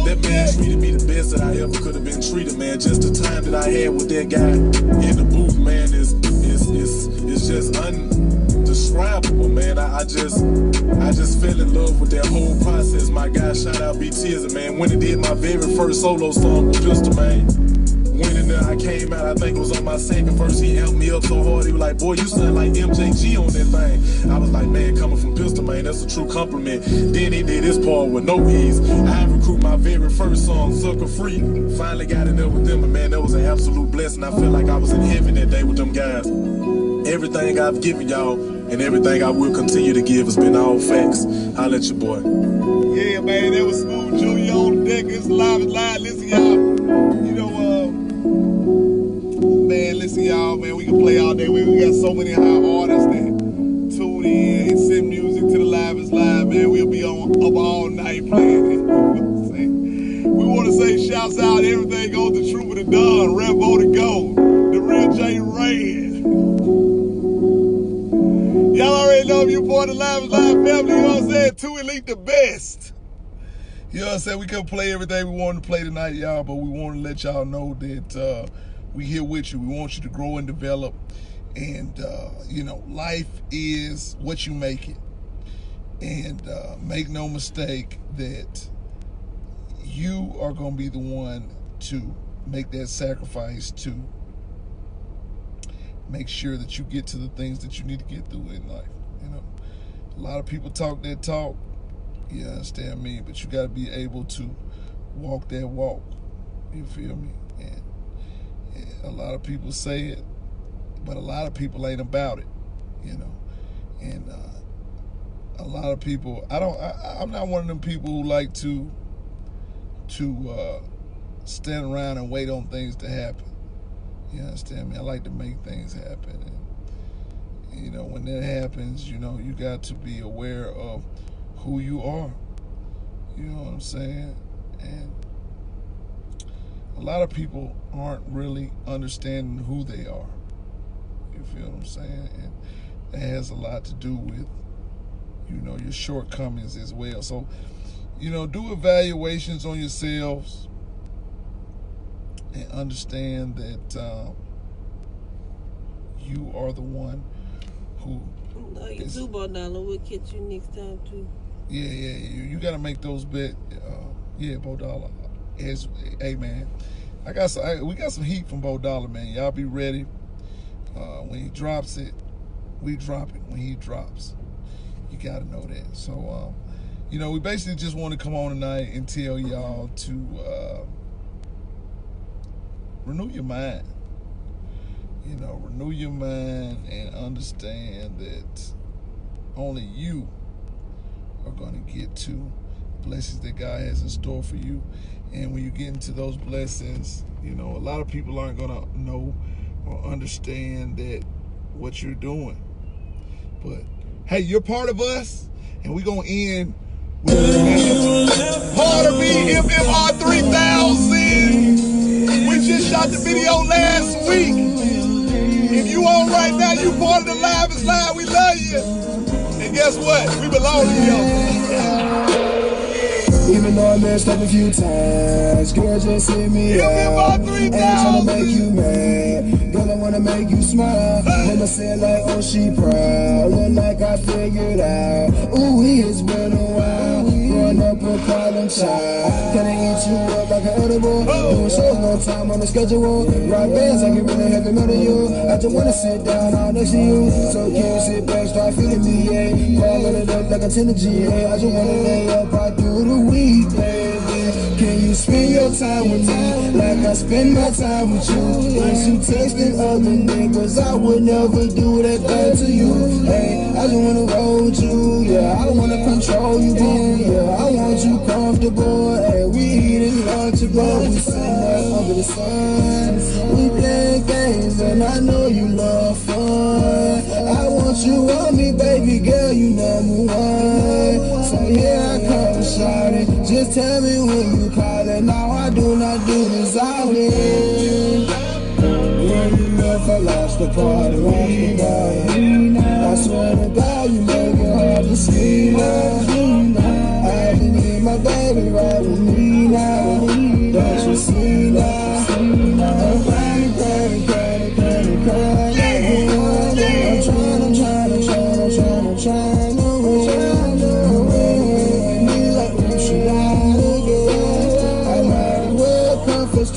That man treated me the best that I ever could have been treated, man. Just the time that I had with that guy in the booth, man, is just indescribable, man. I just fell in love with that whole process. My guy, shout out B-Tizzle, man. When he did my very first solo song with Pistol Man, when in there I came out, I think it was on my second verse, he helped me up so hard, he was like, boy, you sound like MJG on that thing. I was like, man, coming from Pistol Man, that's a true compliment. Then he did his part with no ease. I recruited my very first song, Sucker Free. Finally got in there with them, and man, that was an absolute blessing. I felt like I was in heaven that day with them guys. Everything I've given y'all, and everything I will continue to give has been all facts. I'll let your boy. Yeah, man, that was Smooth Junior on deck. It's live. Listen, y'all. You know, man, listen, y'all, man, we can play all day. We got so many high artists that tune in and send music to the Livest Live, man. We'll be on up all night playing it. You know what I'm saying? We want to say shouts out, everything goes to Trooper the Don, Rambo the Gold, the real J Red. Y'all already know you part of the Livest Live family, you know what I'm saying? Two Elite the best. You know what I'm saying? We couldn't play everything we wanted to play tonight, y'all, but we want to let y'all know that we here with you. We want you to grow and develop. And, you know, life is what you make it. And make no mistake that you are going to be the one to make that sacrifice to make sure that you get to the things that you need to get through in life. You know, a lot of people talk that talk. You understand me? But you got to be able to walk that walk. You feel me? And a lot of people say it, but a lot of people ain't about it. You know, and a lot of people. I'm not one of them people who like to stand around and wait on things to happen. You understand me? I like to make things happen, and you know, when that happens, you know, you got to be aware of who you are. You I'm saying? And a lot of people aren't really understanding who they are. You feel what I'm saying? And that has a lot to do with, your shortcomings as well. So, do evaluations on yourselves and understand that you are the one who. You do, Bodala. We'll catch you next time too. Yeah. You got to make those bets. Bodala. Hey man, we got some heat from Bodala, man. Y'all be ready. When he drops it, we drop it. When he drops, you got to know that. So, we basically just want to come on tonight and tell y'all to renew your mind. Renew your mind and understand that only you are going to get to blessings that God has in store for you. And when you get into those blessings, a lot of people aren't going to know or understand that what you're doing. But hey, you're part of us, and we're going to end with part of me, MMR 3000. We just shot the video last week. If you on right now, you part of the Livest line. We love you. And guess what? We belong to you. Even though I messed up a few times, girl, just hit me out. Ain't tryna make you mad, girl, I wanna make you smile. Mama said like, oh, she proud, look like I figured out. Ooh, it's been a while, growing up a problem child. Can I eat you up like an edible? Doing shows, no time on the schedule. Rock bands, I can really heavy metal you. I just wanna sit down all next to you. So can you sit back, start feeling me, yeah. Ballin' it up like a 10 GA. I just wanna lay up all through the week. Can you spend your time with me like I spend my time with you? Once you texting other niggas, I would never do that bad to you. Hey, I just wanna roll with you, yeah. I wanna control you, yeah. I want you comfortable. Hey, we eating lunch, but we sitting there under the sun. We playing games, and I know you love fun. I want you on me, baby girl, you number one. So here I come, shawty. Just tell me when you callin'. Now I do not do this out here. When you left, I lost the part of me. I swear to God, you make it hard to see now. I can hear my baby right with me now. Don't you see now? I'm crying. I'm trying to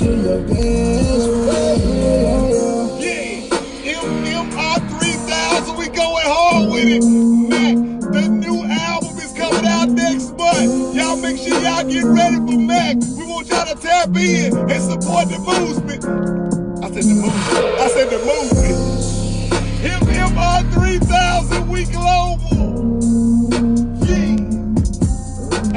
to your best. Yeah, MMR 3000, we going hard with it. Mac, the new album is coming out next month. Y'all make sure y'all get ready for Mac. We want y'all to tap in and support the movement. I said the movement. MMR 3000, we global. Yeah.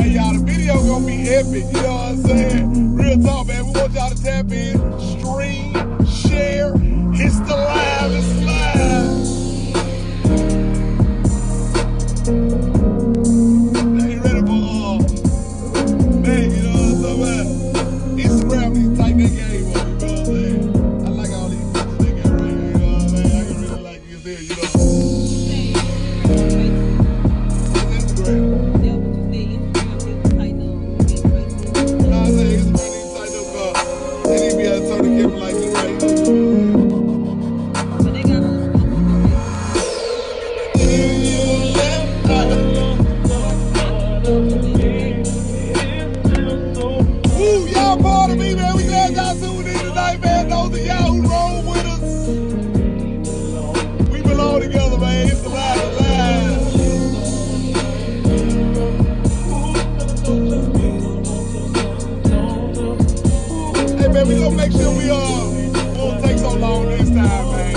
Hey y'all, the video gonna be epic, you know what I'm saying? Real talk, man. We want y'all to tap in, stream, share, hit the live and slide. Now you ready for man, you know what I'm talking about? Instagram needs to tighten that game up, you know what I'm saying? I like all these pictures they got right here, you know what I'm saying? I can really like you there, you know. Instagram. We gonna make sure we won't take so long this time, man.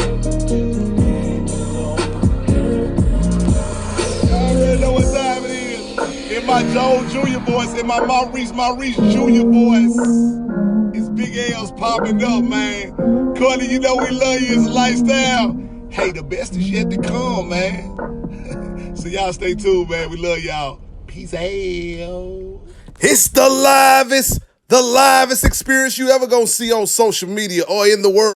Y'all already know what time it is. In my Joe Jr. voice, in my Maurice Jr. voice, it's Big L's popping up, man. Courtney, you know we love you. It's a lifestyle. Hey, the best is yet to come, man. So y'all stay tuned, man. We love y'all. Peace out. It's the livest experience you ever gonna see on social media or in the world.